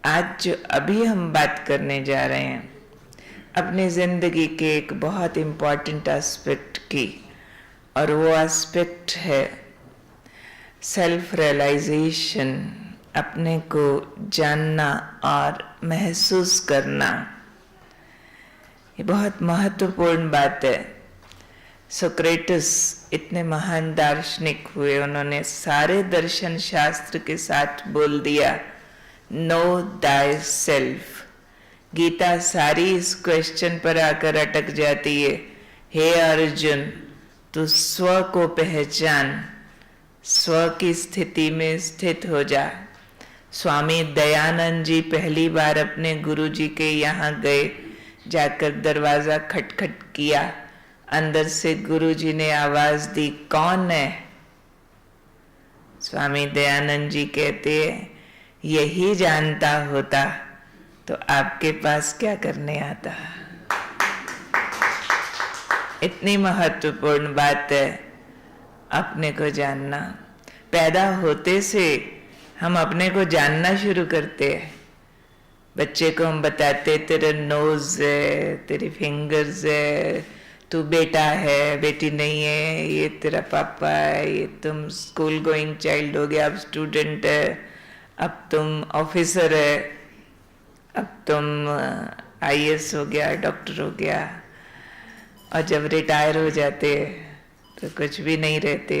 आज जो अभी हम बात करने जा रहे हैं अपनी ज़िंदगी के एक बहुत इम्पॉर्टेंट एस्पेक्ट की, और वो एस्पेक्ट है सेल्फ रियलाइजेशन, अपने को जानना और महसूस करना। ये बहुत महत्वपूर्ण बात है। सोक्रेटिस इतने महान दार्शनिक हुए, उन्होंने सारे दर्शन शास्त्र के साथ बोल दिया, नो दाई सेल्फ। गीता सारी इस क्वेश्चन पर आकर अटक जाती है, हे अर्जुन तू स्व को पहचान, स्व की स्थिति में स्थित हो जा। स्वामी दयानंद जी पहली बार अपने गुरु जी के यहाँ गए, जाकर दरवाजा खटखट किया। अंदर से गुरु जी ने आवाज दी, कौन है? स्वामी दयानंद जी कहते हैं, यही जानता होता तो आपके पास क्या करने आता। इतनी महत्वपूर्ण बात है अपने को जानना। पैदा होते से हम अपने को जानना शुरू करते हैं। बच्चे को हम बताते, तेरा नोज है, तेरी फिंगर्स है, तू बेटा है, बेटी नहीं है, ये तेरा पापा है, ये तुम स्कूल गोइंग चाइल्ड हो गया, अब स्टूडेंट है, अब तुम ऑफिसर है, अब तुम आईएएस हो गया, डॉक्टर हो गया। और जब रिटायर हो जाते तो कुछ भी नहीं रहते।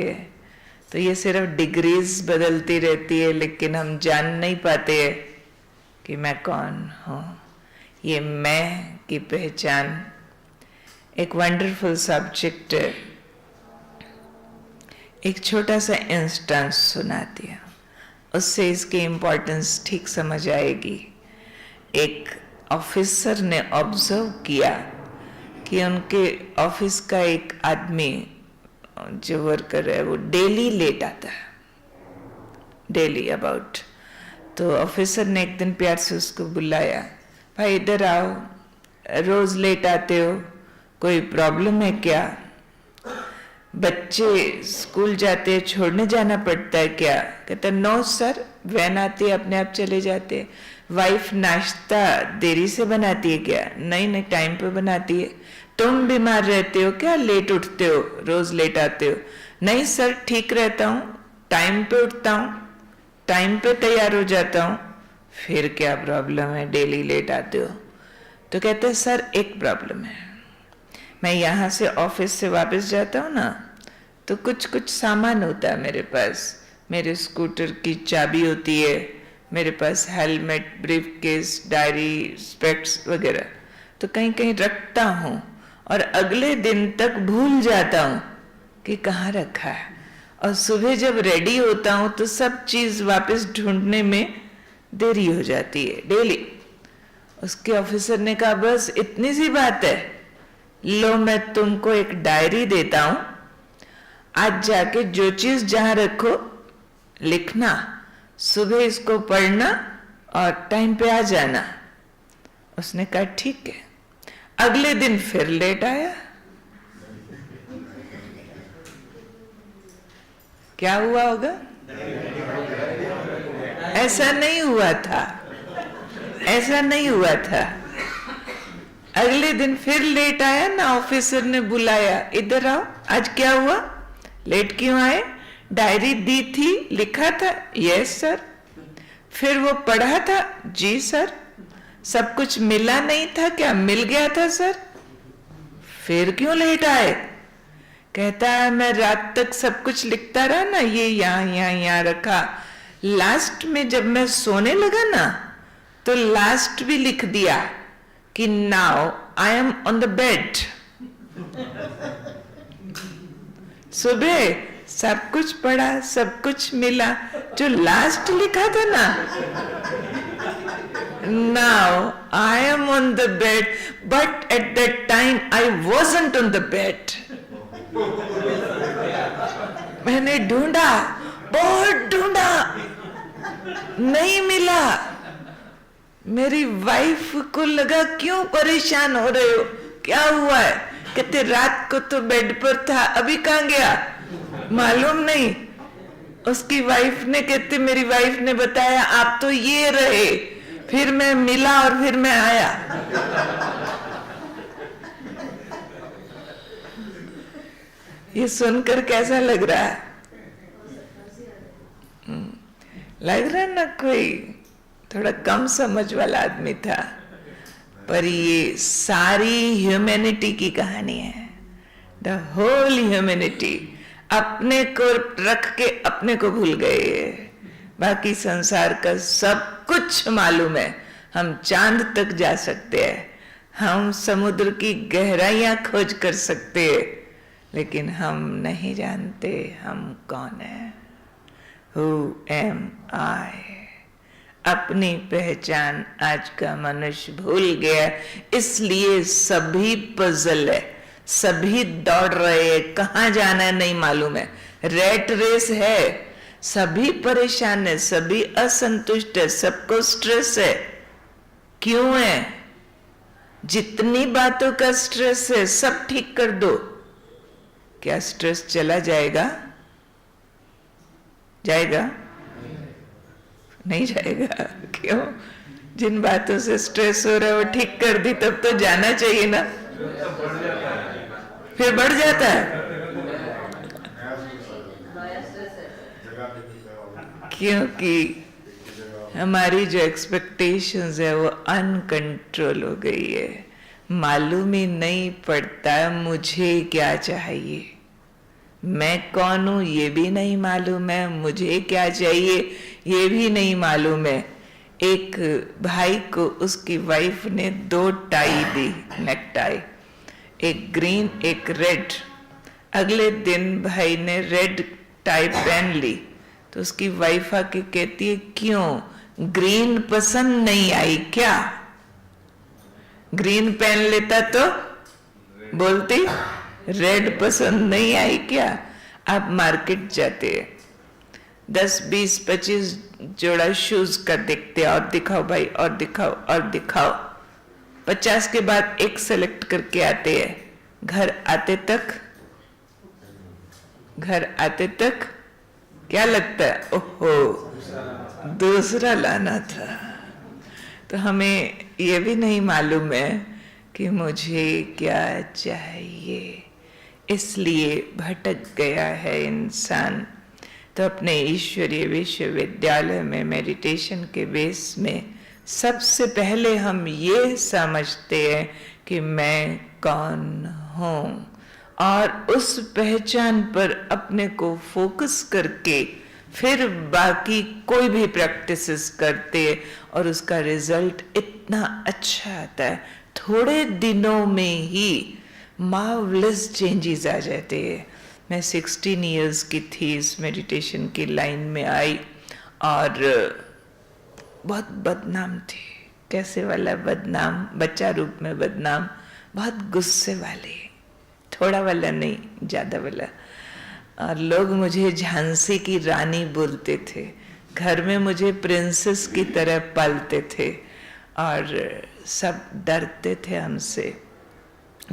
तो ये सिर्फ डिग्रीज बदलती रहती है, लेकिन हम जान नहीं पाते कि मैं कौन हूँ। ये मैं की पहचान एक वंडरफुल सब्जेक्ट है। एक छोटा सा इंस्टेंस सुनाती हूँ, उससे इसकी इम्पोर्टेंस ठीक समझ आएगी। एक ऑफिसर ने ऑब्जर्व किया कि उनके ऑफिस का एक आदमी जो वर्कर है वो डेली लेट आता है, डेली अबाउट। तो ऑफिसर ने एक दिन प्यार से उसको बुलाया, भाई इधर आओ, रोज लेट आते हो, कोई प्रॉब्लम है क्या? बच्चे स्कूल जाते हैं, छोड़ने जाना पड़ता है क्या? कहता नो सर, वैन आती है अपने आप चले जाते हैं। वाइफ नाश्ता देरी से बनाती है क्या? नहीं नहीं, टाइम पे बनाती है। तुम बीमार रहते हो क्या? लेट उठते हो, रोज लेट आते हो? नहीं सर, ठीक रहता हूँ, टाइम पे उठता हूँ, टाइम पे तैयार हो जाता हूँ। फिर क्या प्रॉब्लम है, डेली लेट आते हो? तो कहते हैं सर एक प्रॉब्लम है, मैं यहाँ से ऑफिस से वापस जाता हूँ ना, तो कुछ कुछ सामान होता है मेरे पास। मेरे स्कूटर की चाबी होती है, मेरे पास helmet, briefcase, diary, specs वगैरह, तो कहीं कहीं रखता हूँ और अगले दिन तक भूल जाता हूँ कि कहाँ रखा है। और सुबह जब रेडी होता हूँ तो सब चीज़ वापस ढूंढने में देरी हो जाती है डेली। उसके ऑफिसर ने कहा बस इतनी सी बात है, लो मैं तुमको एक डायरी देता हूं, आज जाके जो चीज जहां रखो लिखना, सुबह इसको पढ़ना और टाइम पे आ जाना। उसने कहा ठीक है। अगले दिन फिर लेट आया। क्या हुआ होगा? ऐसा नहीं हुआ था, ऐसा नहीं हुआ था। अगले दिन फिर लेट आया ना, ऑफिसर ने बुलाया, इधर आओ, आज क्या हुआ, लेट क्यों आए? डायरी दी थी, लिखा था, यस सर। फिर वो पढ़ा था, जी सर। सब कुछ मिला नहीं था क्या? मिल गया था सर। फिर क्यों लेट आए? कहता है मैं रात तक सब कुछ लिखता रहा ना, ये यहाँ रखा, लास्ट में जब मैं सोने लगा ना तो लास्ट भी लिख दिया कि now I am on the bed. सुबह सब कुछ पढ़ा, सब कुछ मिला, जो लास्ट लिखा था ना, now I am on the bed, but at that time I wasn't on the bed. मैंने ढूंढा, बहुत ढूंढा, नहीं मिला। मेरी वाइफ को लगा क्यों परेशान हो रहे हो, क्या हुआ है? कहते रात को तो बेड पर था, अभी कहाँ गया मालूम नहीं। उसकी वाइफ ने, कहते मेरी वाइफ ने बताया आप तो ये रहे, फिर मैं मिला और फिर मैं आया। ये सुनकर कैसा लग रहा है? लग रहा ना कोई थोड़ा कम समझ वाला आदमी था, पर ये सारी ह्यूमैनिटी की कहानी है। The whole humanity. अपने को रख के अपने को भूल गए, बाकी संसार का सब कुछ मालूम है। हम चांद तक जा सकते हैं, हम समुद्र की गहराइयां खोज कर सकते हैं, लेकिन हम नहीं जानते हम कौन है। Who am I? अपनी पहचान आज का मनुष्य भूल गया, इसलिए सभी पजल है, सभी दौड़ रहे हैं, कहाँ जाना है नहीं मालूम है, रेट रेस है, सभी परेशान है, सभी असंतुष्ट है, सबको स्ट्रेस है। क्यों है? जितनी बातों का स्ट्रेस है सब ठीक कर दो, क्या स्ट्रेस चला जाएगा? जाएगा? नहीं जाएगा। क्यों? जिन बातों से स्ट्रेस हो रहा है वो ठीक कर दी तब तो जाना चाहिए ना, फिर बढ़ जाता है। क्योंकि हमारी जो एक्सपेक्टेशंस है वो अनकंट्रोल हो गई है। मालूम ही नहीं पड़ता मुझे क्या चाहिए, मैं कौन हूं ये भी नहीं मालूम है, मुझे क्या चाहिए ये भी नहीं मालूम है। एक भाई को उसकी वाइफ ने 2 टाई दी, नेक टाई, एक ग्रीन एक रेड। अगले दिन भाई ने रेड टाई पहन ली तो उसकी वाइफ आके कहती है, क्यों ग्रीन पसंद नहीं आई क्या? ग्रीन पहन लेता तो बोलती रेड पसंद नहीं आई क्या? आप मार्केट जाते हैं, 10, 20, 25 जोड़ा शूज का देखते, और दिखाओ भाई, और दिखाओ और दिखाओ। 50 के बाद एक सेलेक्ट करके आते हैं। घर आते तक क्या लगता है? ओहो दूसरा लाना था। तो हमें ये भी नहीं मालूम है कि मुझे क्या चाहिए, इसलिए भटक गया है इंसान। तो अपने ईश्वरीय विश्वविद्यालय में मेडिटेशन के बेस में सबसे पहले हम ये समझते हैं कि मैं कौन हूँ, और उस पहचान पर अपने को फोकस करके फिर बाकी कोई भी प्रैक्टिसेस करते हैं, और उसका रिजल्ट इतना अच्छा आता है, थोड़े दिनों में ही मार्वलस चेंजेस आ जाते हैं। मैं 16 इयर्स की थी, इस मेडिटेशन की लाइन में आई और बहुत बदनाम थी। कैसे वाला बदनाम? बच्चा रूप में बदनाम, बहुत गुस्से वाले, थोड़ा वाला नहीं ज़्यादा वाला। और लोग मुझे झांसी की रानी बोलते थे, घर में मुझे प्रिंसेस की तरह पालते थे, और सब डरते थे हमसे,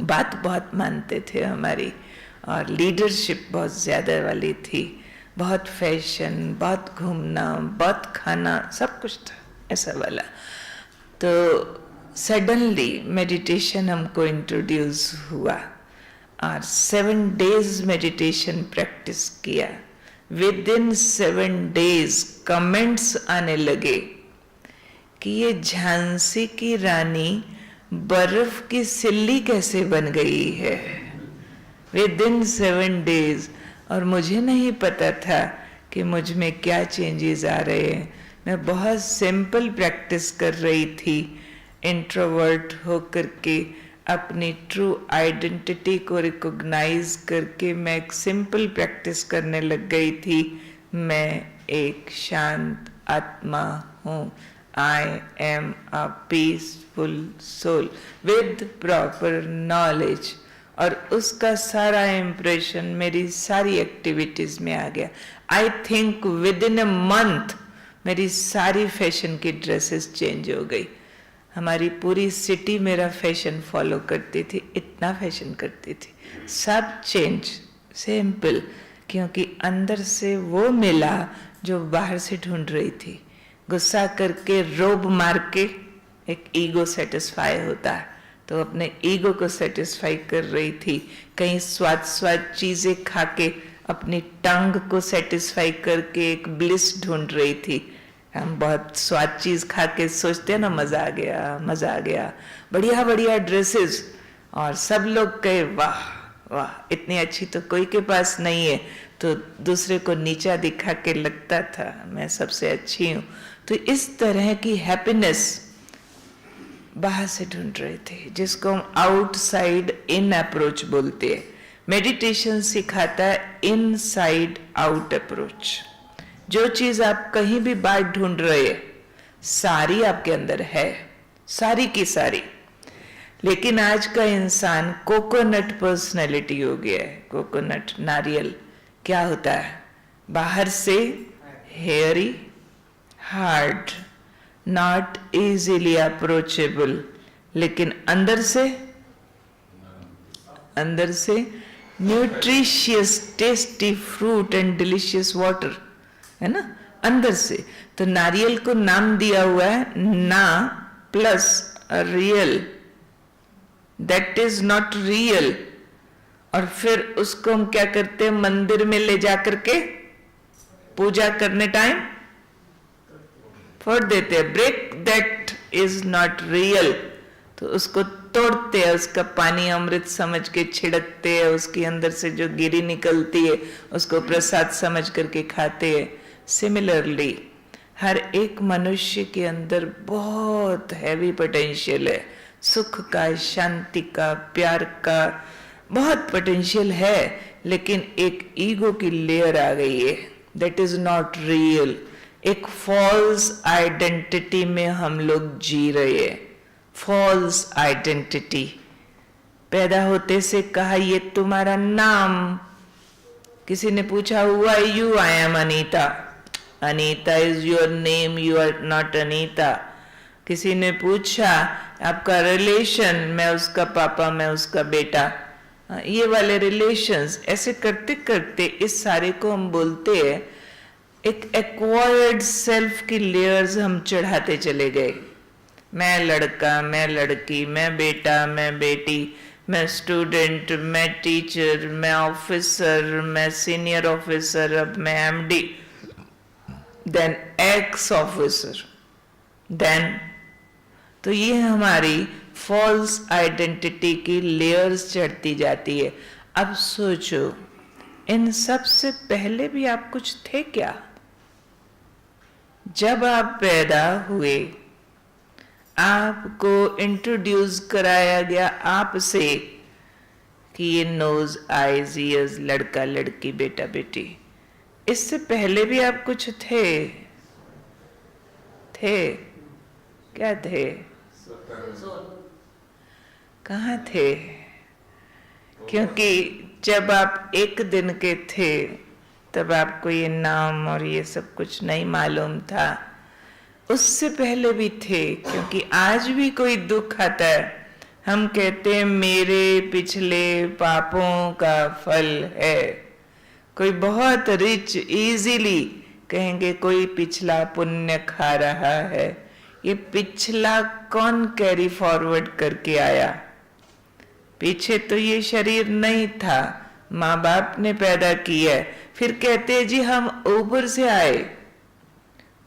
बात बहुत मानते थे हमारी, और लीडरशिप बहुत ज़्यादा वाली थी, बहुत फैशन, बहुत घूमना, बहुत खाना, सब कुछ था ऐसा वाला। तो सडनली मेडिटेशन हमको इंट्रोड्यूस हुआ और 7 डेज मेडिटेशन प्रैक्टिस किया। विद इन 7 डेज कमेंट्स आने लगे कि ये झांसी की रानी बर्फ की सिल्ली कैसे बन गई है, विद इन 7 डेज। और मुझे नहीं पता था कि मुझ में क्या चेंजेस आ रहे हैं। मैं बहुत सिंपल प्रैक्टिस कर रही थी, इंट्रोवर्ट होकर के अपनी ट्रू आइडेंटिटी को रिकॉग्नाइज करके मैं एक सिंपल प्रैक्टिस करने लग गई थी। मैं एक शांत आत्मा हूँ, I am a peaceful soul with proper knowledge. और उसका सारा इम्प्रेशन मेरी सारी एक्टिविटीज में आ गया। I think with in a month मेरी सारी फैशन की ड्रेसेस चेंज हो गई। हमारी पूरी सिटी मेरा फैशन फॉलो करती थी, इतना फैशन करती थी, सब चेंज, सिंपल, क्योंकि अंदर से वो मिला जो बाहर से ढूंढ रही थी। गुस्सा करके रोब मार के एक ईगो सेटिस्फाई होता है, तो अपने ईगो को सेटिस्फाई कर रही थी। कहीं स्वाद चीजें खा के अपनी टंग को सेटिस्फाई करके एक ब्लिस ढूंढ रही थी। हम बहुत स्वाद चीज खा के सोचते हैं ना, मजा आ गया, मजा आ गया, बढ़िया बढ़िया ड्रेसेस, और सब लोग कहे वाह वाह, इतनी अच्छी तो कोई के पास नहीं है, तो दूसरे को नीचा दिखा के लगता था मैं सबसे अच्छी हूं। तो इस तरह की हैप्पीनेस बाहर से ढूंढ रहे थे, जिसको हम आउटसाइड इन अप्रोच बोलते हैं। मेडिटेशन सिखाता है इनसाइड आउट अप्रोच। जो चीज आप कहीं भी बाहर ढूंढ रहे हैं, सारी आपके अंदर है, सारी की सारी। लेकिन आज का इंसान कोकोनट पर्सनैलिटी हो गया है। कोकोनट, नारियल क्या होता है? बाहर से hairy, hard, not easily approachable, लेकिन अंदर से nutritious, tasty fruit and delicious water, है ना, अंदर से। तो नारियल को नाम दिया हुआ है ना plus real, that is not real. और फिर उसको हम क्या करते हैं, मंदिर में ले जा करके पूजा करने टाइम फोड़ देते हैं, break that is not real. तो उसको तोड़ते हैं, उसका पानी अमृत समझ के छिड़कते हैं, उसके अंदर से जो गिरी निकलती है उसको प्रसाद समझ करके खाते हैं। सिमिलरली हर एक मनुष्य के अंदर बहुत हैवी पोटेंशियल है, सुख का, शांति का, प्यार का बहुत पोटेंशियल है, लेकिन एक ईगो की लेयर आ गई है, दैट इज नॉट रियल। एक फॉल्स आइडेंटिटी में हम लोग जी रहे हैं। फॉल्स आइडेंटिटी, पैदा होते से कहा ये तुम्हारा नाम, किसी ने पूछा who are you, I am Anita, Anita is your name, you are not Anita. किसी ने पूछा आपका रिलेशन, मैं उसका पापा, मैं उसका बेटा, ये वाले रिलेशंस, ऐसे करते करते इस सारे को हम बोलते हैं एक एक्वायर्ड सेल्फ की लेयर्स हम चढ़ाते चले गए। मैं लड़का, मैं लड़की, मैं बेटा, मैं बेटी, मैं स्टूडेंट, मैं टीचर, मैं ऑफिसर, मैं सीनियर ऑफिसर, अब मैं MD, then ex officer, then. तो ये हमारी फॉल्स आइडेंटिटी की लेयर्स चढ़ती जाती है। अब सोचो, इन सब से पहले भी आप कुछ थे क्या? जब आप पैदा हुए, आपको इंट्रोड्यूस कराया गया आपसे कि ये नोज, आईज, ईयर्स, लड़का लड़की, बेटा बेटी, इससे पहले भी आप कुछ थे? क्या थे? कहाँ थे? क्योंकि जब आप एक दिन के थे तब आपको ये नाम और ये सब कुछ नहीं मालूम था। उससे पहले भी थे, क्योंकि आज भी कोई दुख आता है, हम कहते हैं मेरे पिछले पापों का फल है। कोई बहुत रिच, इजीली कहेंगे कोई पिछला पुण्य खा रहा है। ये पिछला कौन कैरी फॉरवर्ड करके आया? पीछे तो ये शरीर नहीं था, माँ बाप ने पैदा किया। फिर कहते हैं जी हम ऊपर से आए,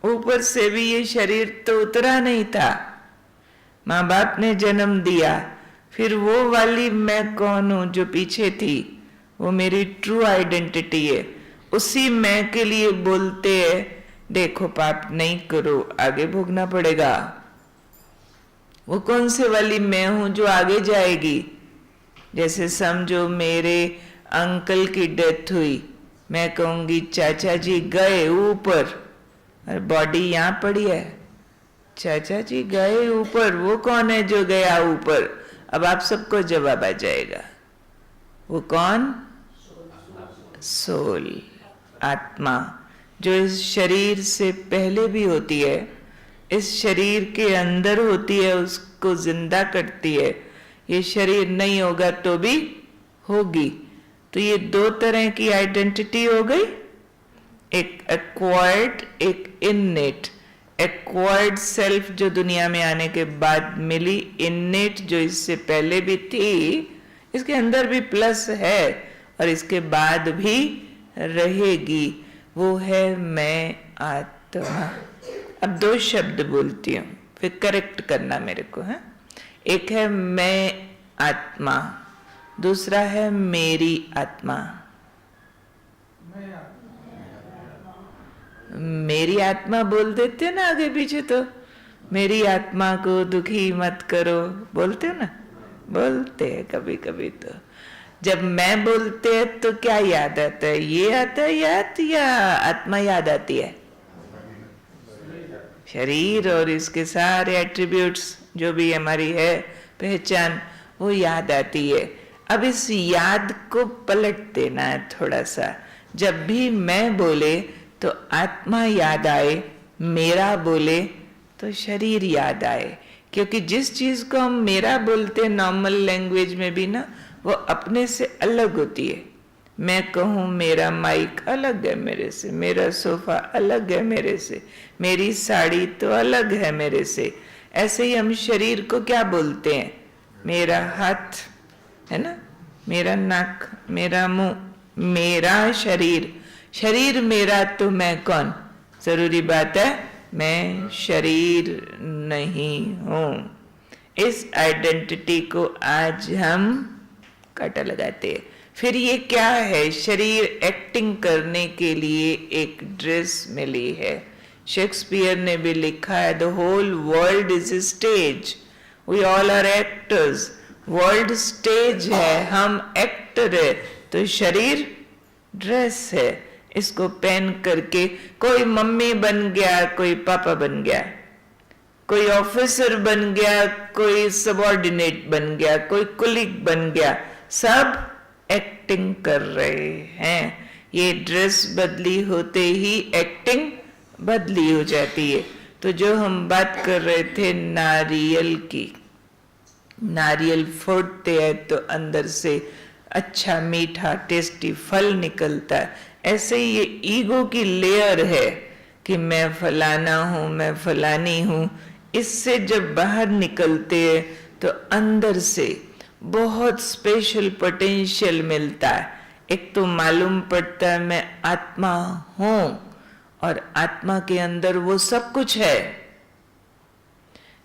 ऊपर से भी ये शरीर तो उतरा नहीं था, माँ बाप ने जन्म दिया। फिर वो वाली मैं कौन हूं जो पीछे थी, वो मेरी ट्रू आइडेंटिटी है। उसी मैं के लिए बोलते हैं देखो पाप नहीं करो, आगे भोगना पड़ेगा। वो कौन से वाली मैं हूं जो आगे जाएगी? जैसे समझो मेरे अंकल की डेथ हुई, मैं कहूंगी चाचा जी गए ऊपर, और बॉडी यहाँ पड़ी है, चाचा जी गए ऊपर। वो कौन है जो गया ऊपर? अब आप सबको जवाब आ जाएगा, वो कौन? सोल, आत्मा, जो इस शरीर से पहले भी होती है, इस शरीर के अंदर होती है, उसको जिंदा करती है। ये शरीर नहीं होगा तो भी होगी। तो ये दो तरह की आइडेंटिटी हो गई, एक एक्वायर्ड, एक इननेट। एक्वायर्ड सेल्फ जो दुनिया में आने के बाद मिली, इनेट जो इससे पहले भी थी, इसके अंदर भी प्लस है और इसके बाद भी रहेगी, वो है मैं आत्मा। अब दो शब्द बोलती हूँ, फिर करेक्ट करना मेरे को है। एक है मैं आत्मा, दूसरा है मेरी आत्मा। मेरी आत्मा बोल देते हो ना आगे पीछे, तो मेरी आत्मा को दुखी मत करो बोलते हो ना, बोलते हैं कभी कभी। तो जब मैं बोलते हैं तो क्या याद आता है? ये आता है याद या आत्मा याद आती है? शरीर और इसके सारे एट्रीब्यूट्स जो भी हमारी है पहचान, वो याद आती है। अब इस याद को पलट देना है थोड़ा सा। जब भी मैं बोले तो आत्मा याद आए, मेरा बोले तो शरीर याद आए। क्योंकि जिस चीज को हम मेरा बोलते हैं नॉर्मल लैंग्वेज में भी ना, वो अपने से अलग होती है। मैं कहूँ मेरा माइक अलग है मेरे से, मेरा सोफा अलग है मेरे से, मेरी साड़ी तो अलग है मेरे से। ऐसे ही हम शरीर को क्या बोलते हैं? मेरा हाथ है ना, मेरा नाक, मेरा मुंह, मेरा शरीर। शरीर मेरा तो मैं कौन? जरूरी बात है, मैं शरीर नहीं हूं। इस आइडेंटिटी को आज हम काटा लगाते हैं। फिर ये क्या है? शरीर एक्टिंग करने के लिए एक ड्रेस मिली है। शेक्सपियर ने भी लिखा है, the whole world is a stage, we all are actors. World stage है, हम एक्टर है, तो शरीर ड्रेस है। इसको पहन करके कोई मम्मी बन गया, कोई पापा बन गया, कोई ऑफिसर बन गया, कोई सबऑर्डिनेट बन गया, कोई कुलीग बन गया, सब एक्टिंग कर रहे हैं। ये ड्रेस बदली होते ही एक्टिंग बदली हो जाती है। तो जो हम बात कर रहे थे नारियल की, नारियल फोड़ते हैं तो अंदर से अच्छा मीठा टेस्टी फल निकलता है। ऐसे ही ये ईगो की लेयर है कि मैं फलाना हूं, मैं फलानी हूं। इससे जब बाहर निकलते हैं तो अंदर से बहुत स्पेशल पोटेंशियल मिलता है। एक तो मालूम पड़ता है मैं आत्मा हूं और आत्मा के अंदर वो सब कुछ है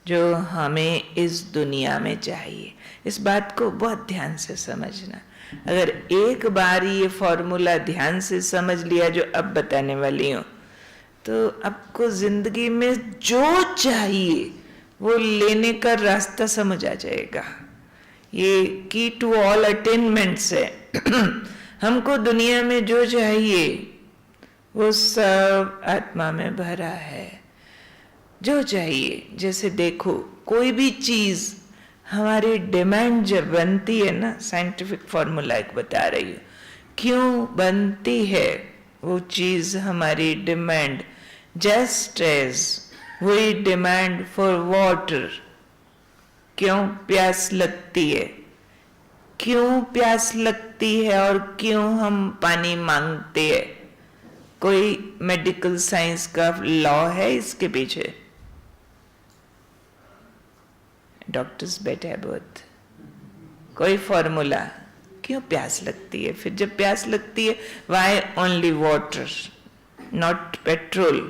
जो हमें इस दुनिया में चाहिए। इस बात को बहुत ध्यान से समझना। अगर एक बार ये फॉर्मूला ध्यान से समझ लिया जो अब बताने वाली हूं, तो आपको जिंदगी में जो चाहिए वो लेने का रास्ता समझ आ जाएगा। ये की टू ऑल अटेनमेंट्स है। हमको दुनिया में जो चाहिए वो सब आत्मा में भरा है। जो चाहिए, जैसे देखो कोई भी चीज हमारी डिमांड जब बनती है ना, साइंटिफिक फॉर्मूला एक बता रही हूँ, क्यों बनती है वो चीज हमारी demand. Just as we demand for water, क्यों प्यास लगती है, क्यों प्यास लगती है और क्यों हम पानी मांगते हैं? कोई मेडिकल साइंस का लॉ है इसके पीछे? डॉक्टर्स बैठे हैं बहुत। कोई फॉर्मूला? क्यों प्यास लगती है? फिर जब प्यास लगती है, why only water not petrol?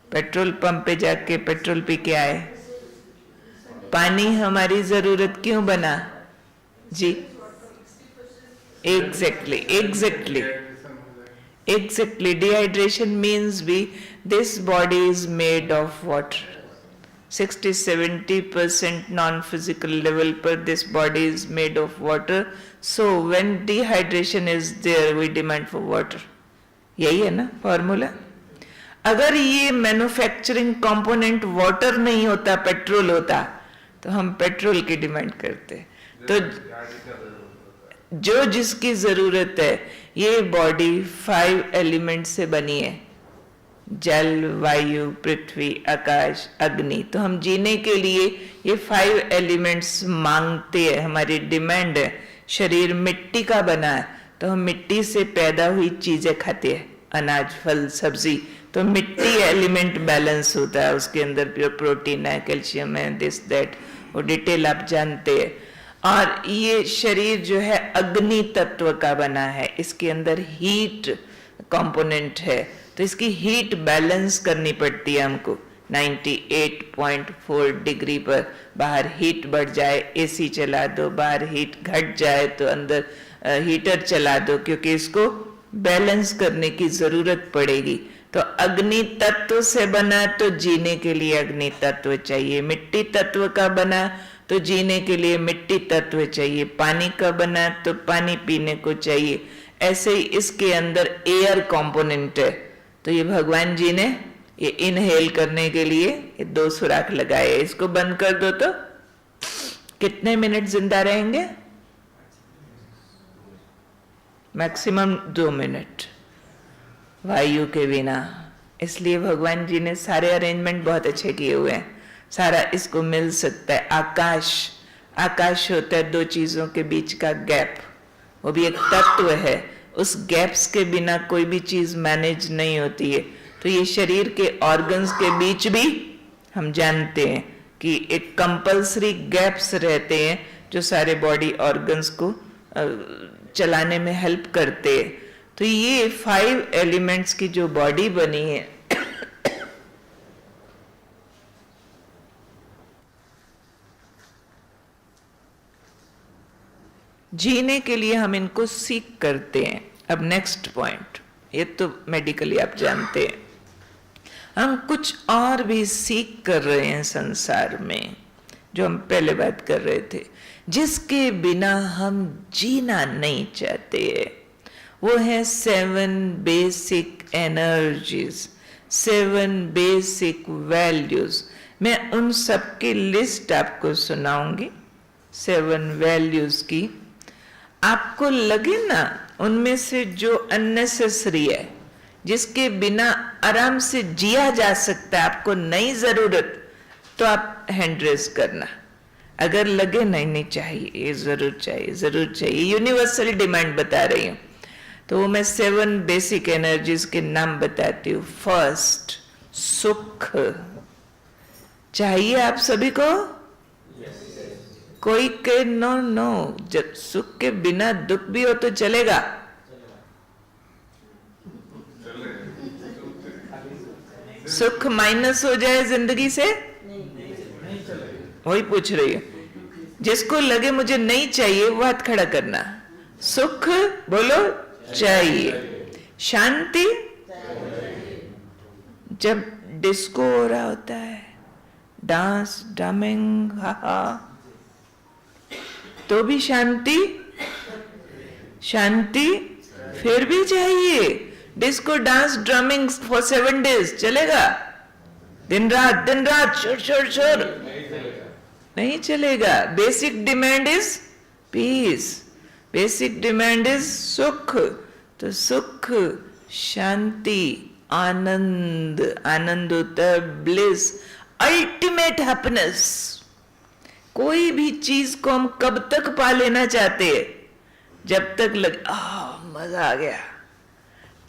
Petrol pump पे जाके पेट्रोल पी के आए। पानी हमारी जरूरत क्यों बना जी? Exactly. Dehydration means this body is made of water. 60-70% non-physical level per this body is made of water. So when dehydration is there, we demand for water. यही है ना फॉर्मूला? अगर ये मैन्युफैक्चरिंग कंपोनेंट वाटर नहीं होता, petrol होता, तो हम पेट्रोल की डिमांड करते। तो जो जिसकी जरूरत है, ये बॉडी 5 एलिमेंट से बनी है, जल, वायु, पृथ्वी, आकाश, अग्नि। तो हम जीने के लिए ये 5 एलिमेंट्स मांगते हैं, हमारी डिमांड है। शरीर मिट्टी का बना है, तो हम मिट्टी से पैदा हुई चीजें खाते हैं, अनाज, फल, सब्जी। तो मिट्टी एलिमेंट बैलेंस होता है, उसके अंदर प्योर प्रोटीन है, कैल्शियम है, दिस दैट, वो डिटेल आप जानते हैं। और ये शरीर जो है अग्नि तत्व का बना है, इसके अंदर हीट कंपोनेंट है, तो इसकी हीट बैलेंस करनी पड़ती है हमको। 98.4 डिग्री पर बाहर हीट बढ़ जाए, एसी चला दो, बाहर हीट घट जाए तो अंदर हीटर चला दो, क्योंकि इसको बैलेंस करने की जरूरत पड़ेगी। तो अग्नि तत्व से बना तो जीने के लिए अग्नि तत्व चाहिए, मिट्टी तत्व का बना तो जीने के लिए मिट्टी तत्व चाहिए, पानी का बना तो पानी पीने को चाहिए। ऐसे ही इसके अंदर एयर कंपोनेंट है, तो ये भगवान जी ने ये इनहेल करने के लिए ये 2 सुराख लगाए। इसको बंद कर दो तो कितने मिनट जिंदा रहेंगे? मैक्सिमम 2 मिनट वायु के बिना। इसलिए भगवान जी ने सारे अरेंजमेंट बहुत अच्छे किए हुए हैं, सारा इसको मिल सकता है। आकाश, आकाश होता है 2 चीजों के बीच का गैप, वो भी एक तत्व है, उस गैप्स के बिना कोई भी चीज मैनेज नहीं होती है। तो ये शरीर के ऑर्गन्स के बीच भी हम जानते हैं कि एक कंपल्सरी गैप्स रहते हैं जो सारे बॉडी ऑर्गन्स को चलाने में हेल्प करते हैं। तो ये 5 एलिमेंट्स की जो बॉडी बनी है, जीने के लिए हम इनको सीख करते हैं। अब नेक्स्ट पॉइंट, ये तो मेडिकली आप जानते हैं, हम कुछ और भी सीख कर रहे हैं संसार में, जो हम पहले बात कर रहे थे, जिसके बिना हम जीना नहीं चाहते। वो है 7 बेसिक एनर्जीज, 7 बेसिक वैल्यूज। मैं उन सब की लिस्ट आपको सुनाऊंगी, 7 वैल्यूज की। आपको लगे ना उनमें से जो अननेसेसरी है, जिसके बिना आराम से जिया जा सकता है, आपको नहीं जरूरत, तो आप हैंड रेज करना। अगर लगे नहीं नहीं चाहिए, ये जरूर चाहिए, जरूर चाहिए, यूनिवर्सल डिमांड बता रही हूं, तो वो मैं 7 बेसिक एनर्जीज के नाम बताती हूँ। फर्स्ट, सुख चाहिए आप सभी को। कोई के नो नो, जब सुख के बिना दुख भी हो तो चलेगा। सुख माइनस हो जाए जिंदगी से, वही पूछ रही हूँ। जिसको लगे मुझे नहीं चाहिए वो हाथ खड़ा करना। सुख बोलो चाहिए, शांति, जब डिस्को हो रहा होता है, डांस ड्रमिंग, हा तो भी शांति, शांति फिर भी चाहिए। Disco dance drumming for 7 days चलेगा? दिन रात शोर शोर शोर नहीं चलेगा। Basic demand is peace, basic demand is सुख। तो सुख, शांति, आनंद, आनंद होता है ब्लिस, अल्टीमेट हैप्पीनेस। कोई भी चीज को हम कब तक पा लेना चाहते हैं? जब तक लगे मजा आ गया,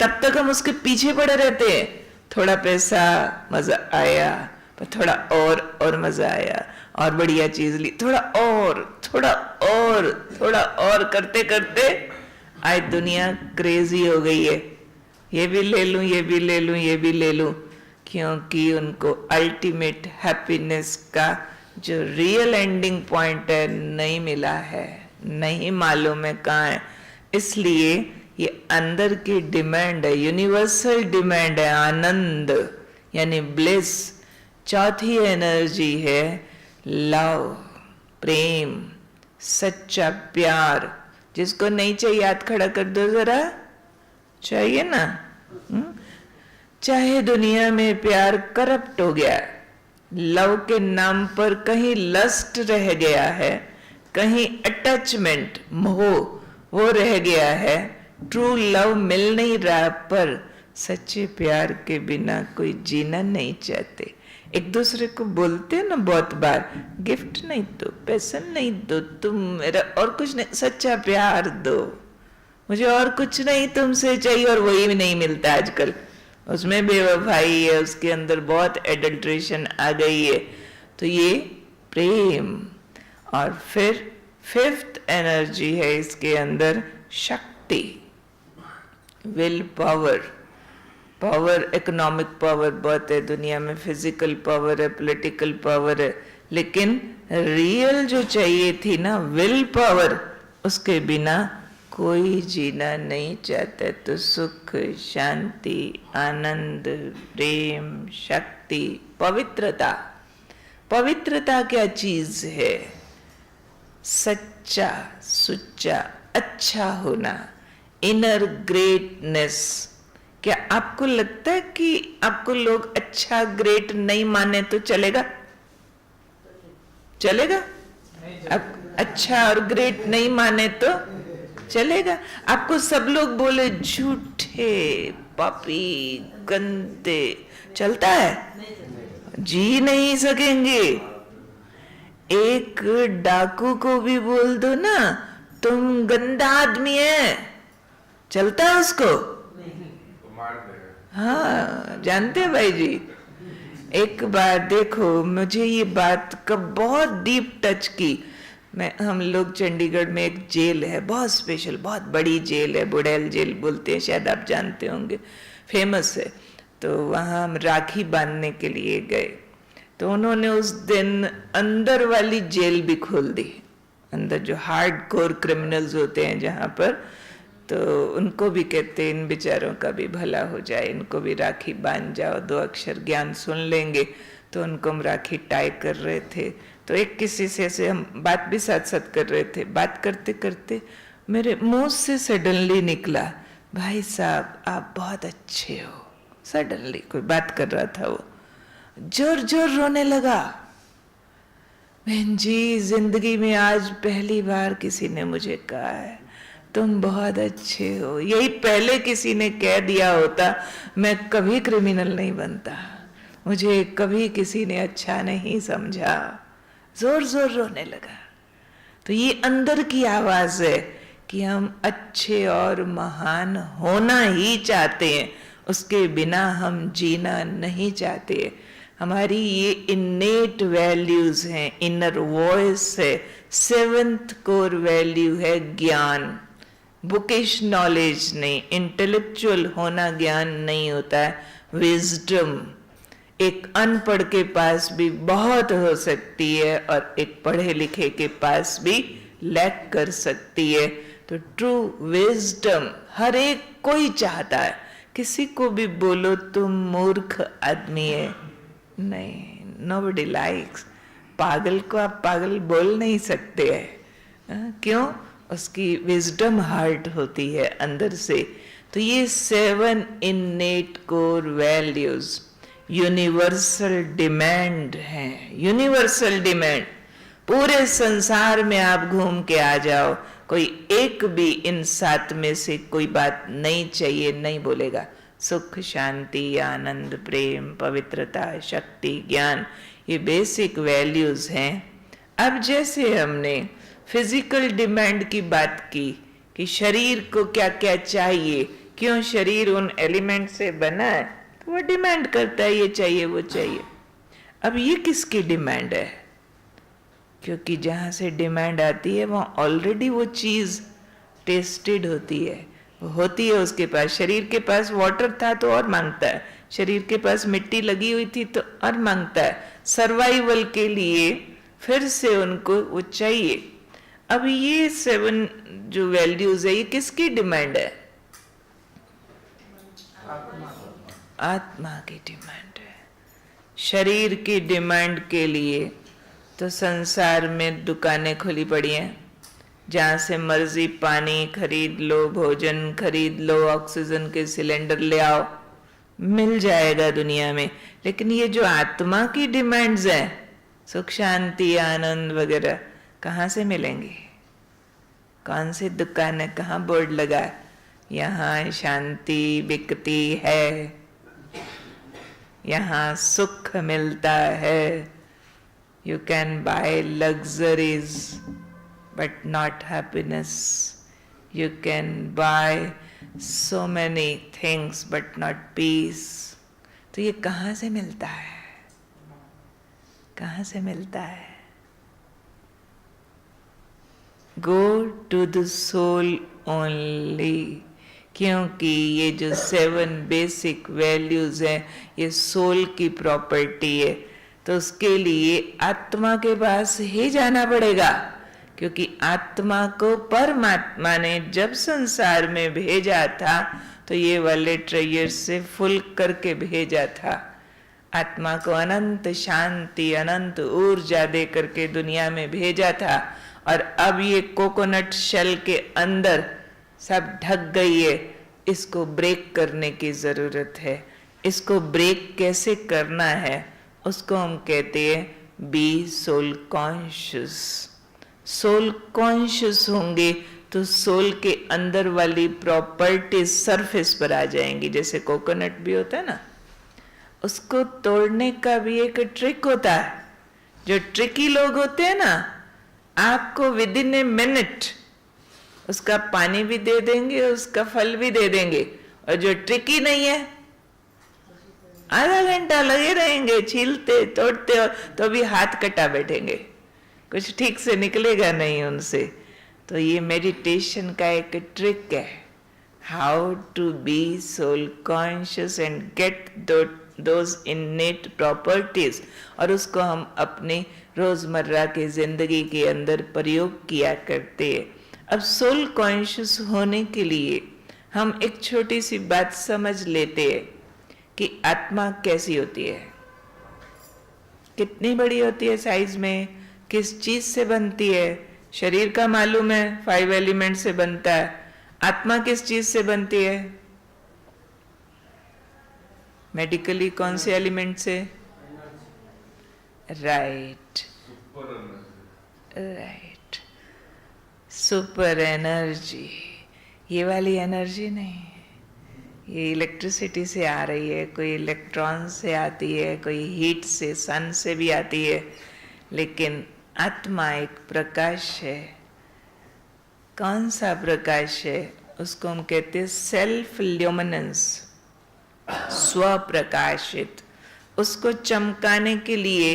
तब तक हम उसके पीछे पड़े रहते हैं। थोड़ा पैसा, मजा आया, पर थोड़ा और मजा आया, और बढ़िया चीज ली, थोड़ा और करते करते आज दुनिया क्रेजी हो गई है। ये भी ले लूं, ये भी ले लूं, ये भी ले लूं, क्योंकि उनको अल्टीमेट हैप्पीनेस का जो रियल एंडिंग पॉइंट है नहीं मिला है, नहीं मालूम है कहाँ है। इसलिए ये अंदर की डिमांड है, यूनिवर्सल डिमांड है, आनंद यानी ब्लिस। चौथी एनर्जी है लव, प्रेम, सच्चा प्यार। जिसको नहीं चाहिए हाथ खड़ा कर दो जरा, चाहिए ना? चाहे दुनिया में प्यार करप्ट हो गया, लव के नाम पर कहीं लस्ट रह गया है, कहीं अटैचमेंट, मोह वो रह गया है, ट्रू लव मिल नहीं रहा, पर सच्चे प्यार के बिना कोई जीना नहीं चाहते। एक दूसरे को बोलते हैं ना बहुत बार, गिफ्ट नहीं दो, पैसा नहीं दो, तुम मेरा और कुछ नहीं, सच्चा प्यार दो, मुझे और कुछ नहीं तुमसे चाहिए, और वही भी नहीं मिलता आजकल। उसमें बेवफाई है, उसके अंदर बहुत एडल्ट्रेशन आ गई है। तो ये प्रेम। और फिर फिफ्थ एनर्जी है इसके अंदर शक्ति, will power. Power, economic power बहुत है दुनिया में, फिजिकल पावर है, पॉलिटिकल पावर है, लेकिन रियल जो चाहिए थी ना विल पावर, उसके बिना कोई जीना नहीं चाहता। तो सुख, शांति, आनंद, प्रेम, शक्ति, पवित्रता। पवित्रता क्या चीज है? सच्चा, सुच्चा, अच्छा होना, इनर ग्रेटनेस। क्या आपको लगता है कि आपको लोग अच्छा ग्रेट नहीं माने तो चलेगा? चलेगा? अब अच्छा और ग्रेट नहीं माने तो चलेगा? आपको सब लोग बोले झूठे, पापी, गंदे, चलता है? जी नहीं सकेंगे। एक डाकू को भी बोल दो ना तुम गंदा आदमी है, चलता है उसको? हाँ, जानते हैं भाई जी। एक बार देखो, मुझे ये बात कब बहुत डीप टच की। हम लोग चंडीगढ़ में एक जेल है, बहुत स्पेशल, बहुत बड़ी जेल है, बुड़ैल जेल बोलते हैं, शायद आप जानते होंगे, फेमस है। तो वहाँ हम राखी बांधने के लिए गए, तो उन्होंने उस दिन अंदर वाली जेल भी खोल दी। अंदर जो हार्ड कोर क्रिमिनल्स होते हैं जहाँ पर, तो उनको भी कहते हैं इन बेचारों का भी भला हो जाए, इनको भी राखी बांध जाओ, 2 अक्षर ज्ञान सुन लेंगे। तो उनको हम राखी टाई कर रहे थे, तो एक किसी से ऐसे हम बात भी साथ साथ कर रहे थे। बात करते करते मेरे मुंह से सडनली निकला, भाई साहब आप बहुत अच्छे हो। सडनली कोई बात कर रहा था, वो जोर जोर रोने लगा। बहन जी, जिंदगी में आज पहली बार किसी ने मुझे कहा है तुम बहुत अच्छे हो। यही पहले किसी ने कह दिया होता, मैं कभी क्रिमिनल नहीं बनता। मुझे कभी किसी ने अच्छा नहीं समझा। जोर जोर रोने लगा। तो ये अंदर की आवाज है कि हम अच्छे और महान होना ही चाहते हैं, उसके बिना हम जीना नहीं चाहते। हमारी ये इन्नेट वैल्यूज हैं, इनर वॉइस है। 7th कोर वैल्यू है ज्ञान। बुकिश नॉलेज नहीं, इंटेलेक्चुअल होना ज्ञान नहीं होता है, विजडम। एक अनपढ़ के पास भी बहुत हो सकती है और एक पढ़े लिखे के पास भी लैक कर सकती है। तो ट्रू विजडम हर एक कोई चाहता है। किसी को भी बोलो तुम मूर्ख आदमी है, नहीं, नोबडी लाइक्स। पागल को आप पागल बोल नहीं सकते हैं। क्यों? उसकी विजडम हार्ट होती है अंदर से। तो ये 7 innate core values universal demand हैं। यूनिवर्सल डिमांड, पूरे संसार में आप घूम के आ जाओ, कोई एक भी इन 7 में से कोई बात नहीं चाहिए नहीं बोलेगा। सुख, शांति, आनंद, प्रेम, पवित्रता, शक्ति, ज्ञान, ये बेसिक वैल्यूज हैं। अब जैसे हमने फिजिकल डिमांड की बात की कि शरीर को क्या क्या चाहिए, क्यों शरीर उन एलिमेंट से बना है, तो वो डिमांड करता है ये चाहिए वो चाहिए। अब ये किसकी डिमांड है? क्योंकि जहां से डिमांड आती है वहां ऑलरेडी वो चीज टेस्टेड होती है, होती है उसके पास। शरीर के पास वाटर था तो और मांगता है, शरीर के पास मिट्टी लगी हुई थी तो और मांगता है। सर्वाइवल के लिए फिर से उनको वो चाहिए। अब ये 7 जो वैल्यूज है, ये किसकी डिमांड है? आत्मा की डिमांड है। शरीर की डिमांड के लिए तो संसार में दुकानें खुली पड़ी हैं, जहां से मर्जी पानी खरीद लो, भोजन खरीद लो, ऑक्सीजन के सिलेंडर ले आओ, मिल जाएगा दुनिया में। लेकिन ये जो आत्मा की डिमांड्स हैं, सुख, शांति, आनंद वगैरह, कहाँ से मिलेंगी? कौन सी दुकान है, कहाँ बोर्ड लगा? यहाँ शांति बिकती है, यहाँ सुख मिलता है। You can buy luxuries but not happiness. You can buy so many things but not peace. तो ये कहाँ से मिलता है? कहाँ से मिलता है? Go to the soul only. क्योंकि ये जो 7 बेसिक वैल्यूज हैं ये सोल की प्रॉपर्टी है, तो उसके लिए आत्मा के पास ही जाना पड़ेगा, क्योंकि आत्मा को परमात्मा ने जब संसार में भेजा था तो ये वाले ट्रेजर से फुल करके भेजा था। आत्मा को अनंत शांति अनंत ऊर्जा दे करके दुनिया में भेजा था, और अब ये कोकोनट शेल के अंदर सब ढक गई है, इसको ब्रेक करने की जरूरत है। इसको ब्रेक कैसे करना है उसको हम कहते हैं be soul conscious. Soul conscious होंगे तो सोल के अंदर वाली प्रॉपर्टीज सरफेस पर आ जाएंगी। जैसे कोकोनट भी होता है ना, उसको तोड़ने का भी एक ट्रिक होता है। जो ट्रिकी लोग होते हैं ना, आपको विद इन ए मिनट उसका पानी भी दे देंगे, उसका फल भी दे देंगे, और जो ट्रिकी नहीं है आधा घंटा लगे रहेंगे छीलते तोड़ते, और तो भी हाथ कटा बैठेंगे, कुछ ठीक से निकलेगा नहीं उनसे। तो ये मेडिटेशन का एक ट्रिक है, how to be soul conscious and get those innate properties, और उसको हम अपने रोजमर्रा की जिंदगी के अंदर प्रयोग किया करते हैं। अब सोल कॉन्शियस होने के लिए हम एक छोटी सी बात समझ लेते हैं कि आत्मा कैसी होती है, कितनी बड़ी होती है साइज में, किस चीज से बनती है। शरीर का मालूम है 5 एलिमेंट से बनता है, आत्मा किस चीज से बनती है? मेडिकली कौन से एलिमेंट से? Right, right, super energy. ये वाली एनर्जी नहीं, ये इलेक्ट्रिसिटी से आ रही है, कोई इलेक्ट्रॉन से आती है, कोई हीट से, सन से भी आती है, लेकिन आत्मा एक प्रकाश है। कौन सा प्रकाश है? उसको हम कहते हैं सेल्फ ल्यूमिनेंस, स्वप्रकाशित। उसको चमकाने के लिए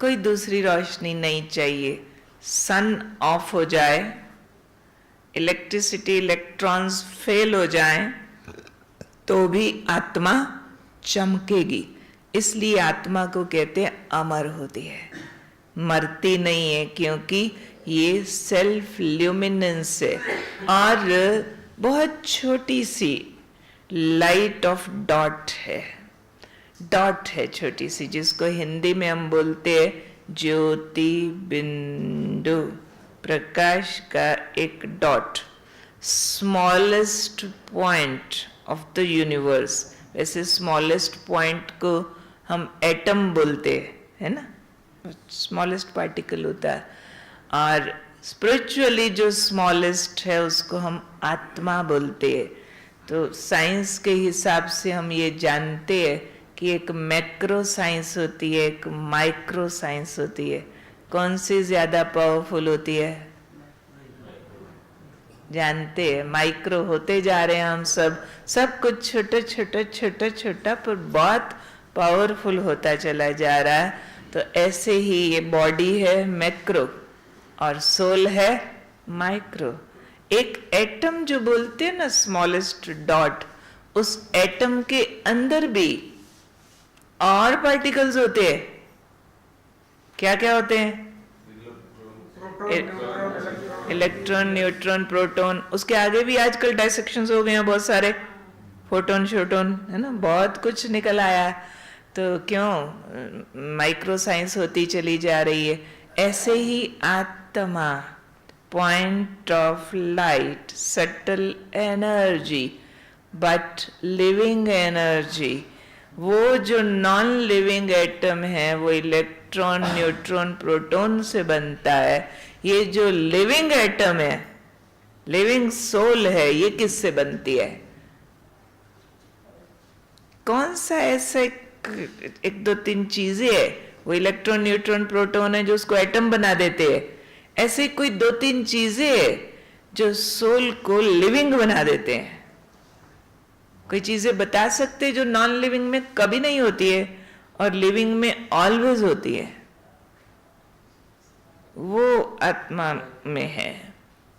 कोई दूसरी रोशनी नहीं चाहिए। सन ऑफ हो जाए, इलेक्ट्रिसिटी इलेक्ट्रॉन्स फेल हो जाएं, तो भी आत्मा चमकेगी। इसलिए आत्मा को कहते हैं अमर होती है, मरती नहीं है, क्योंकि ये सेल्फ ल्यूमिनेंस है। और बहुत छोटी सी लाइट ऑफ डॉट है, डॉट है छोटी सी, जिसको हिंदी में हम बोलते हैं ज्योति बिंदु, प्रकाश का एक dot, smallest point of the universe. वैसे स्मॉलेस्ट पॉइंट को हम एटम बोलते हैं, है ना, स्मॉलेस्ट पार्टिकल होता है। और स्पिरिचुअली जो स्मॉलेस्ट है उसको हम आत्मा बोलते हैं। तो साइंस के हिसाब से हम ये जानते हैं कि एक मैक्रो साइंस होती है, एक माइक्रो साइंस होती है। कौन सी ज्यादा पावरफुल होती है? जानते हैं, माइक्रो होते जा रहे हैं हम सब कुछ छोटा छोटा छोटा छोटा पर बहुत पावरफुल होता चला जा रहा है। तो ऐसे ही ये बॉडी है मैक्रो और सोल है माइक्रो। एक एटम जो बोलते हैं ना, स्मॉलेस्ट डॉट, उस एटम के अंदर भी और पार्टिकल्स होते हैं। क्या क्या होते हैं? Electron, neutron, proton. उसके आगे भी आजकल डायसेक्शंस हो गए हैं बहुत सारे, फोटोन, शोटोन, है ना, बहुत कुछ निकल आया। तो क्यों माइक्रो साइंस होती चली जा रही है। ऐसे ही आत्मा, point of light, subtle energy, but living energy. वो जो नॉन लिविंग एटम है वो इलेक्ट्रॉन, न्यूट्रॉन, प्रोटॉन से बनता है। ये जो लिविंग एटम है, लिविंग सोल है, ये किससे बनती है? कौन सा ऐसा एक दो तीन चीजें है, वो इलेक्ट्रॉन, न्यूट्रॉन, प्रोटॉन है जो उसको एटम बना देते हैं। ऐसे कोई 2-3 चीजें है जो सोल को लिविंग बना देते हैं। कोई चीजें बता सकते जो नॉन लिविंग में कभी नहीं होती है और लिविंग में ऑलवेज होती है? वो आत्मा में है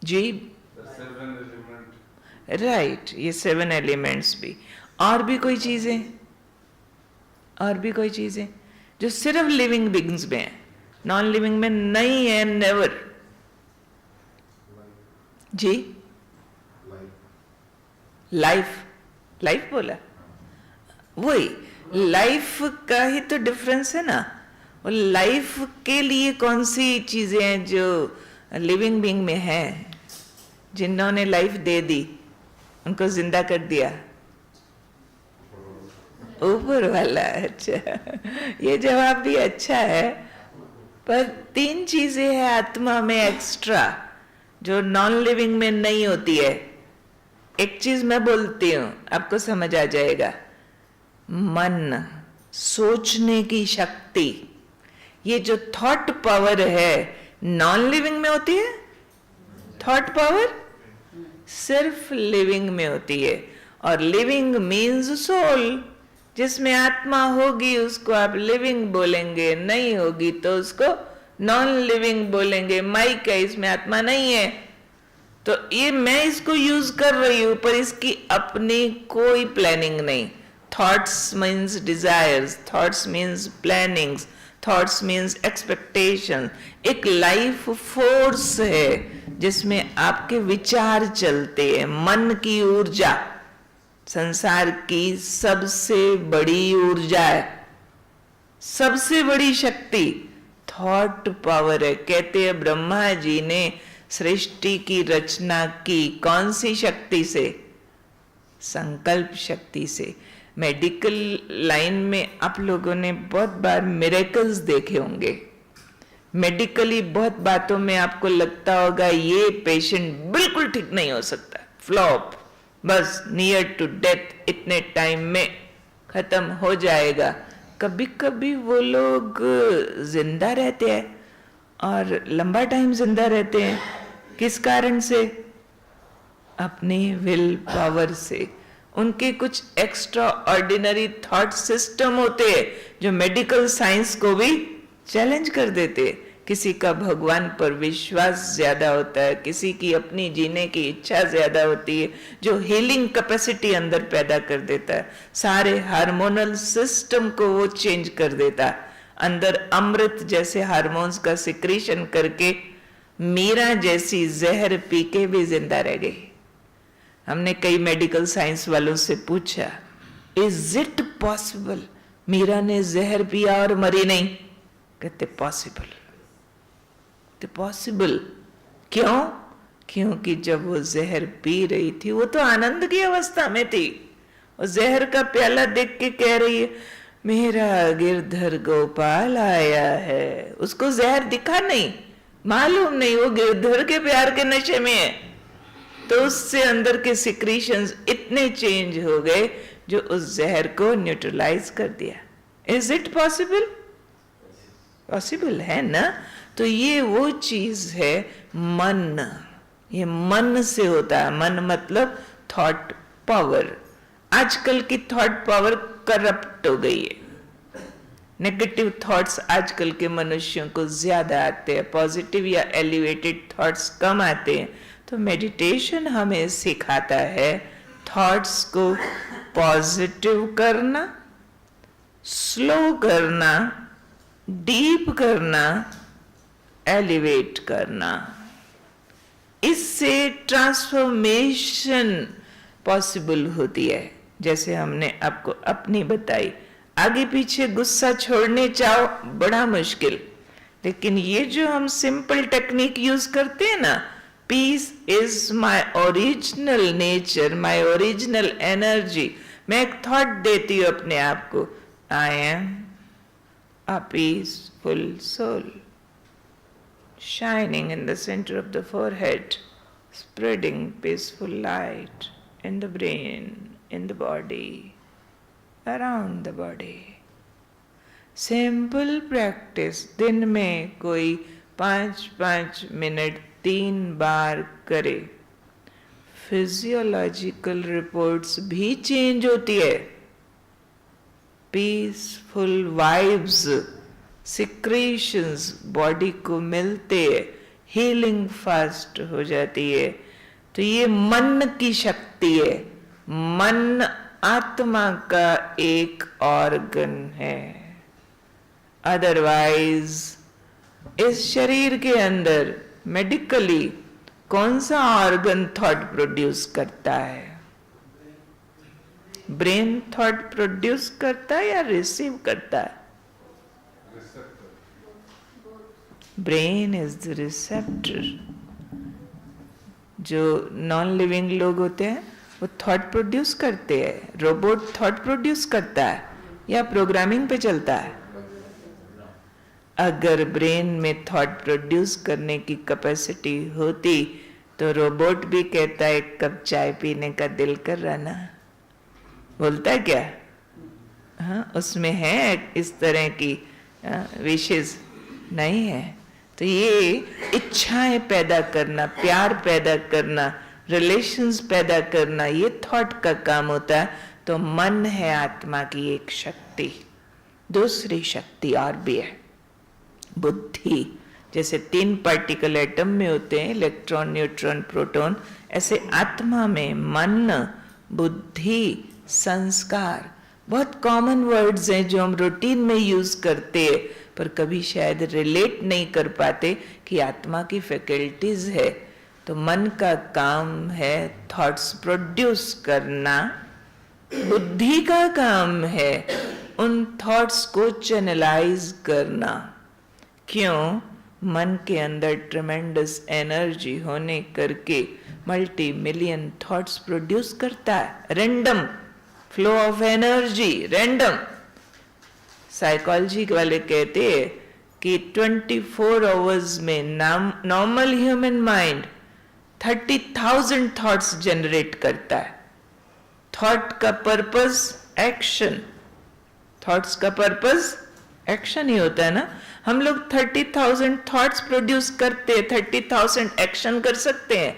जी। राइट, ये 7 एलिमेंट्स भी। और भी कोई चीजें, और भी कोई चीजें जो सिर्फ लिविंग बीइंग्स में है, नॉन लिविंग में नहीं है, नेवर। जी, लाइफ, लाइफ बोला, वही लाइफ का ही तो डिफरेंस है ना। और लाइफ के लिए कौन सी चीजें हैं जो लिविंग बीइंग में है, जिन्होंने लाइफ दे दी, उनको जिंदा कर दिया? ऊपर वाला। अच्छा, ये जवाब भी अच्छा है, पर 3 चीजें हैं आत्मा में एक्स्ट्रा जो नॉन लिविंग में नहीं होती है। एक चीज मैं बोलती हूं, आपको समझ आ जाएगा। मन, सोचने की शक्ति, ये जो थॉट पावर है नॉन लिविंग में होती है। थॉट पावर सिर्फ लिविंग में होती है। और लिविंग मीन्स सोल। जिसमें आत्मा होगी उसको आप लिविंग बोलेंगे, नहीं होगी तो उसको नॉन लिविंग बोलेंगे। माइक है, इसमें आत्मा नहीं है, तो ये मैं इसको यूज कर रही हूं, पर इसकी अपनी कोई प्लानिंग नहीं। Thoughts means desires, thoughts means plannings, thoughts means expectation. एक लाइफ फोर्स है जिसमें आपके विचार चलते हैं। मन की ऊर्जा संसार की सबसे बड़ी ऊर्जा है, सबसे बड़ी शक्ति थॉट पावर है। कहते हैं ब्रह्मा जी ने सृष्टि की रचना की कौन सी शक्ति से? संकल्प शक्ति से। मेडिकल लाइन में आप लोगों ने बहुत बार मिरेकल्स देखे होंगे। मेडिकली बहुत बातों में आपको लगता होगा ये पेशेंट बिल्कुल ठीक नहीं हो सकता, फ्लॉप, बस नियर टू डेथ, इतने टाइम में खत्म हो जाएगा। कभी कभी वो लोग जिंदा रहते हैं और लंबा टाइम जिंदा रहते हैं। किस कारण से? अपनी विल पावर से। उनके कुछ एक्स्ट्रा ऑर्डिनरी थॉट सिस्टम होते हैं जो मेडिकल साइंस को भी चैलेंज कर देते हैं। किसी का भगवान पर विश्वास ज्यादा होता है, किसी की अपनी जीने की इच्छा ज्यादा होती है, जो हीलिंग कैपेसिटी अंदर पैदा कर देता है। सारे हार्मोनल सिस्टम को वो चेंज कर देता है। अंदर अमृत जैसे हार्मोन्स का सिक्रीशन करके मीरा जैसी जहर पी के भी जिंदा रह गई। हमने कई मेडिकल साइंस वालों से पूछा, इज इट पॉसिबल मीरा ने जहर पिया और मरी नहीं? कहते पॉसिबल। तो पॉसिबल क्यों? क्योंकि जब वो जहर पी रही थी वो तो आनंद की अवस्था में थी। और जहर का प्याला देख के कह रही है मेरा गिरधर गोपाल आया है। उसको जहर दिखा नहीं, मालूम नहीं, वो गिरधर के प्यार के नशे में है। तो उससे अंदर के सिक्रीशंस इतने चेंज हो गए जो उस जहर को न्यूट्रलाइज कर दिया। Is it possible? पॉसिबल है ना। तो ये वो चीज है मन। ये मन से होता है। मन मतलब थॉट पावर। आजकल की थॉट पावर करप्ट हो गई है। नेगेटिव थॉट्स आजकल के मनुष्यों को ज्यादा आते हैं, पॉजिटिव या एलिवेटेड थॉट्स कम आते हैं। तो मेडिटेशन हमें सिखाता है थॉट्स को पॉजिटिव करना, स्लो करना, डीप करना, एलिवेट करना। इससे ट्रांसफॉर्मेशन पॉसिबल होती है। जैसे हमने आपको अपनी बताई, आगे पीछे गुस्सा छोड़ने चाहो बड़ा मुश्किल, लेकिन ये जो हम सिंपल टेक्निक यूज करते हैं ना, peace is my original nature, my original energy. मैं एक थॉट देती हूँ अपने आप को, I am a peaceful soul, shining in the center of the forehead, spreading peaceful light in the brain, in the body, around the body. Simple practice, दिन में कोई 5-5 मिनट 3 बार करे, फिजियोलॉजिकल रिपोर्ट्स भी चेंज होती है, पीसफुल वाइब्स, सिक्रेशंस बॉडी को मिलते, healing fast हो जाती है। तो ये मन की शक्ति है। मन आत्मा का एक ऑर्गन है। अदरवाइज इस शरीर के अंदर मेडिकली कौन सा ऑर्गन थॉट प्रोड्यूस करता है? ब्रेन थॉट प्रोड्यूस करता है या रिसीव करता है? Brain is the receptor. जो नॉन लिविंग लोग होते हैं वो थॉट प्रोड्यूस करते हैं। रोबोट थॉट प्रोड्यूस करता है या प्रोग्रामिंग पे चलता है? अगर ब्रेन में थॉट प्रोड्यूस करने की कैपेसिटी होती तो रोबोट भी कहता है एक कप चाय पीने का दिल कर रहा ना, बोलता है क्या? हाँ, उसमें है इस तरह की विशेष नहीं है। तो ये इच्छाएं पैदा करना, प्यार पैदा करना, रिलेशंस पैदा करना, ये थॉट का काम होता है। तो मन है आत्मा की एक शक्ति। दूसरी शक्ति और भी है, बुद्धि। जैसे 3 पार्टिकल एटम में होते हैं, इलेक्ट्रॉन, न्यूट्रॉन, प्रोटॉन, ऐसे आत्मा में मन, बुद्धि, संस्कार, बहुत कॉमन वर्ड्स हैं जो हम रूटीन में यूज करते हैं, पर कभी शायद रिलेट नहीं कर पाते कि आत्मा की फैकल्टीज है। तो मन का काम है थॉट्स प्रोड्यूस करना, बुद्धि का काम है उन थॉट्स को चैनलाइज करना। क्यों? मन के अंदर ट्रेमेंडस एनर्जी होने करके मल्टी मिलियन थॉट्स प्रोड्यूस करता है। Random flow of energy, random. Psychology वाले कहते हैं कि 24 आवर्स में normal human mind 30,000 thoughts generate करता है। थॉट का पर्पस एक्शन, थॉट्स का पर्पस एक्शन ही होता है ना। हम लोग 30,000 थॉट्स प्रोड्यूस करते हैं, 30,000 एक्शन कर सकते हैं।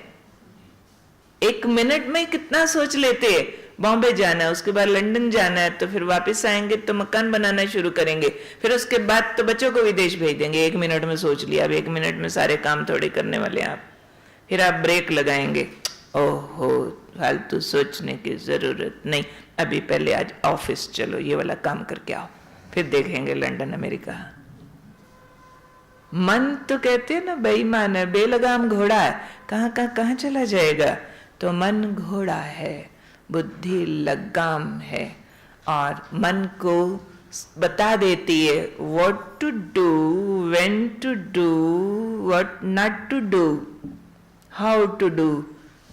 1 मिनट में कितना सोच लेते हैं? बॉम्बे जाना है, उसके बाद लंदन जाना है, तो फिर वापस आएंगे तो मकान बनाना शुरू करेंगे, फिर उसके बाद तो बच्चों को विदेश भेज देंगे। 1 मिनट में सोच लिया। अब 1 मिनट में सारे काम थोड़े करने वाले हैं आप। फिर आप ब्रेक लगाएंगे, ओहो फालतू सोचने की जरूरत नहीं, अभी पहले आज ऑफिस चलो, ये वाला काम करके आओ, फिर देखेंगे लंदन अमेरिका। मन तो कहते हैं ना बेईमान है, बेलगाम घोड़ा है, कहाँ चला जाएगा। तो मन घोड़ा है, बुद्धि लगाम है, और मन को बता देती है what to do, when to do, what not to do, how to do.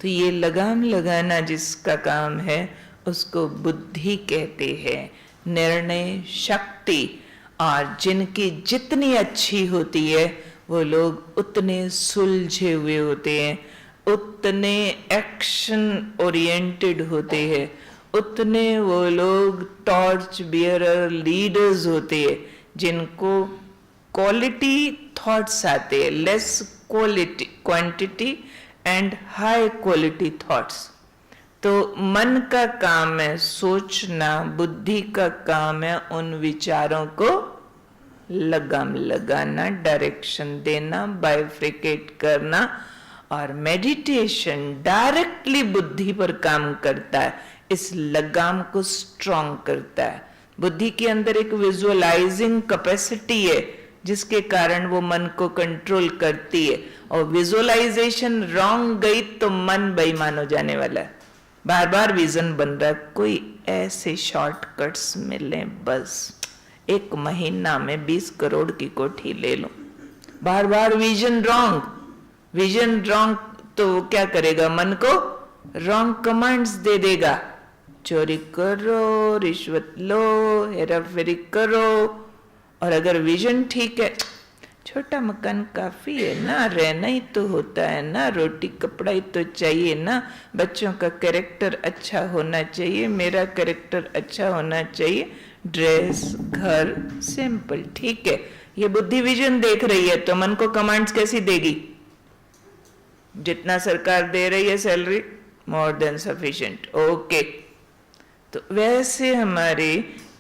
तो ये लगाम लगाना जिसका काम है उसको बुद्धि कहते हैं, निर्णय शक्ति। और जिनकी जितनी अच्छी होती है वो लोग उतने सुलझे हुए होते हैं, उतने एक्शन ओरिएंटेड होते हैं, उतने वो लोग टॉर्च बियरर लीडर्स होते हैं जिनको क्वालिटी थॉट्स आते हैं, less quality quantity and high quality thoughts. तो मन का काम है सोचना, बुद्धि का काम है उन विचारों को लगाम लगाना, डायरेक्शन देना, बाइफ्रिकेट करना। और मेडिटेशन डायरेक्टली बुद्धि पर काम करता है, इस लगाम को स्ट्रॉन्ग करता है। बुद्धि के अंदर एक विजुअलाइजिंग कैपेसिटी है जिसके कारण वो मन को कंट्रोल करती है, और विजुअलाइजेशन रॉन्ग गई तो मन बेईमान हो जाने वाला है। बार बार विजन बन रहा है, कोई ऐसे शॉर्टकट्स मिले बस 1 महीना में 20 करोड़ की कोठी ले लो। बार बार विजन रॉन्ग तो क्या करेगा? मन को रॉन्ग कमांड्स दे देगा, चोरी करो, रिश्वत लो, हेरा फेरी करो। और अगर विजन ठीक है, छोटा मकान काफी है ना, रहना ही तो होता है ना, रोटी कपड़ा ही तो चाहिए ना, बच्चों का कैरेक्टर अच्छा होना चाहिए, मेरा कैरेक्टर अच्छा होना चाहिए, ड्रेस घर सिंपल, ठीक है। ये बुद्धि विजन देख रही है तो मन को कमांड्स कैसी देगी? जितना सरकार दे रही है salary more than sufficient, okay. तो वैसे हमारे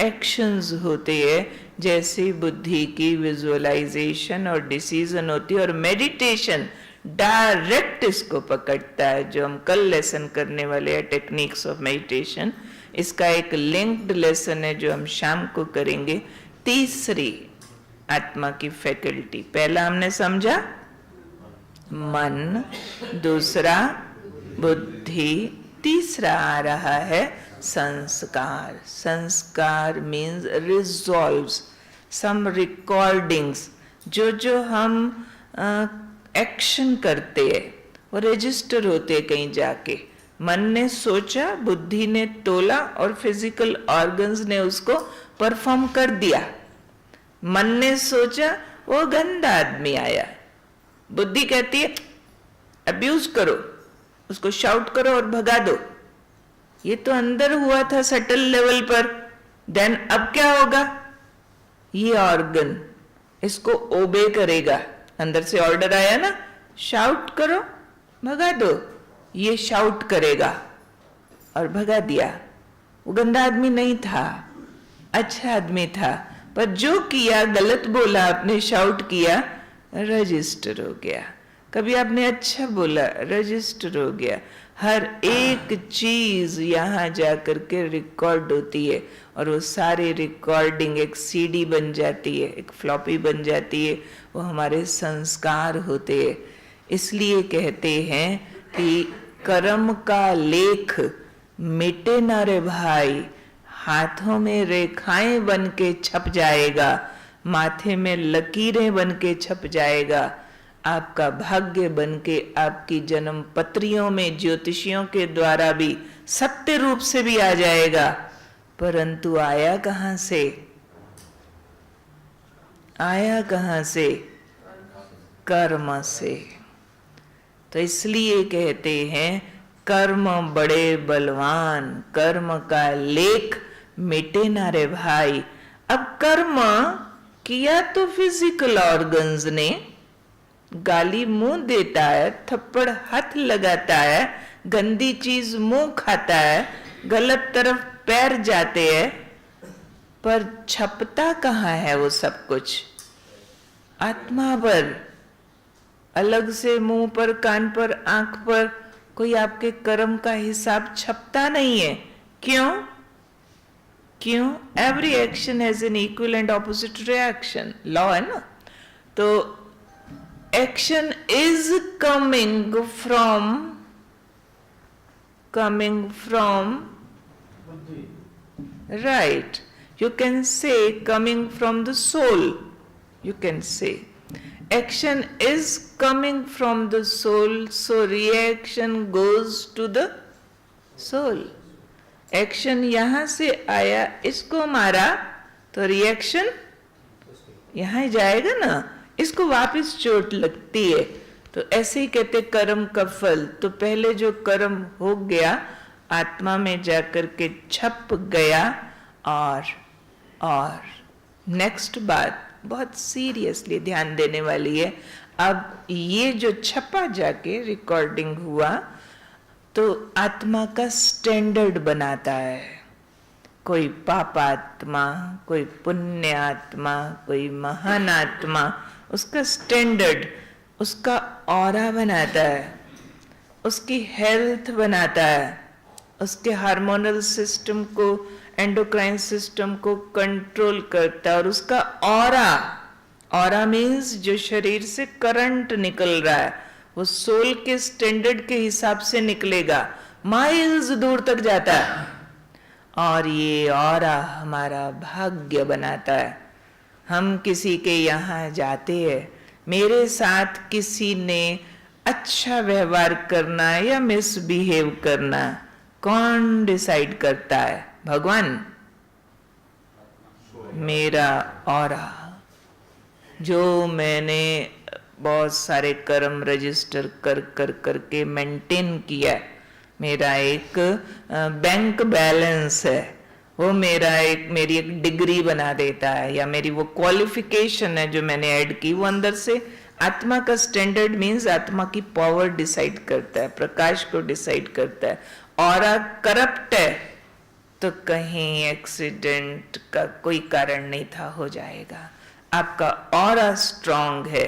एक्शंस होते हैं, जैसे बुद्धि की विजुअलाइजेशन और डिसीजन होती है, और मेडिटेशन डायरेक्ट इसको पकड़ता है, जो हम कल लेसन करने वाले हैं, टेक्निक्स ऑफ मेडिटेशन। इसका एक लिंक्ड लेसन है जो हम शाम को करेंगे। तीसरी आत्मा की फैकल्टी, पहला हमने समझा मन, दूसरा बुद्धि, तीसरा आ रहा है संस्कार। संस्कार मीन्स रिजॉल्व्स, सम रिकॉर्डिंग्स, जो हम एक्शन करते हैं वो रजिस्टर होते हैं कहीं जाके। मन ने सोचा, बुद्धि ने तोला और फिजिकल ऑर्गन्स ने उसको परफॉर्म कर दिया। मन ने सोचा वो गंदा आदमी आया, बुद्धि कहती है अब्यूज करो, उसको शाउट करो और भगा दो। ये तो अंदर हुआ था सटल लेवल पर, देन अब क्या होगा? ये ऑर्गन इसको ओबे करेगा। अंदर से ऑर्डर आया ना, शाउट करो भगा दो, ये शाउट करेगा और भगा दिया। वो गंदा आदमी नहीं था, अच्छा आदमी था, पर जो किया गलत बोला आपने, शाउट किया, रजिस्टर हो गया। कभी आपने अच्छा बोला, रजिस्टर हो गया। हर एक चीज यहां जाकर के रिकॉर्ड होती है, और वो सारी रिकॉर्डिंग एक सीडी बन जाती है, एक फ्लॉपी बन जाती है, वो हमारे संस्कार होते हैं। इसलिए कहते हैं कि कर्म का लेख मिटे न रे भाई, हाथों में रेखाएं बन के छप जाएगा, माथे में लकीरें बन के छप जाएगा, आपका भाग्य बन के आपकी जन्म पत्रियों में ज्योतिषियों के द्वारा भी सत्य रूप से भी आ जाएगा। परंतु आया कहां से? आया कहां से? कर्म से। तो इसलिए कहते हैं कर्म बड़े बलवान, कर्म का लेख मिटे ना रे भाई। अब कर्म किया तो फिजिकल ऑर्गन्स ने, गाली मुंह देता है, थप्पड़ हाथ लगाता है, गंदी चीज मुंह खाता है, गलत तरफ पैर जाते हैं, पर छपता कहाँ है वो सब कुछ? आत्मा पर। अलग से मुंह पर, कान पर, आंख पर कोई आपके कर्म का हिसाब छपता नहीं है। क्यों? क्यों? Every action has an equal and opposite reaction, law है ना। तो action is coming from right, you can say coming from the soul, you can say action is coming from the soul, so reaction goes to the soul. Action यहां से आया, इसको मारा, तो reaction यहां ही जाएगा ना, इसको वापस चोट लगती है। तो ऐसे ही कहते कर्म का फल। तो पहले जो कर्म हो गया आत्मा में जाकर के छप गया, और नेक्स्ट बात बहुत सीरियसली ध्यान देने वाली है। अब ये जो छपा जाके रिकॉर्डिंग हुआ, तो आत्मा का स्टैंडर्ड बनाता है। कोई पाप आत्मा, कोई पुण्य आत्मा, कोई महान आत्मा, उसका स्टैंडर्ड, उसका ऑरा बनाता है, उसकी हेल्थ बनाता है, उसके हार्मोनल सिस्टम को, एंडोक्राइन सिस्टम को कंट्रोल करता है, और उसका ऑरा मीन्स जो शरीर से करंट निकल रहा है, वो सोल के स्टैंडर्ड के हिसाब से निकलेगा, माइल्स दूर तक जाता है। और ये ऑरा हमारा भाग्य बनाता है। हम किसी के यहाँ जाते हैं, मेरे साथ किसी ने अच्छा व्यवहार करना या मिसबिहेव करना, कौन डिसाइड करता है? भगवान। मेरा ऑरा, जो मैंने बहुत सारे कर्म रजिस्टर कर कर करके मेंटेन किया है, मेरा एक बैंक बैलेंस है, वो मेरी एक डिग्री बना देता है, या मेरी वो क्वालिफिकेशन है जो मैंने ऐड की, वो अंदर से आत्मा का स्टैंडर्ड मीन्स आत्मा की पावर डिसाइड करता है, प्रकाश को डिसाइड करता है। ऑरा करप्ट है तो कहीं एक्सीडेंट का कोई कारण नहीं था, हो जाएगा। आपका ऑरा स्ट्रांग है,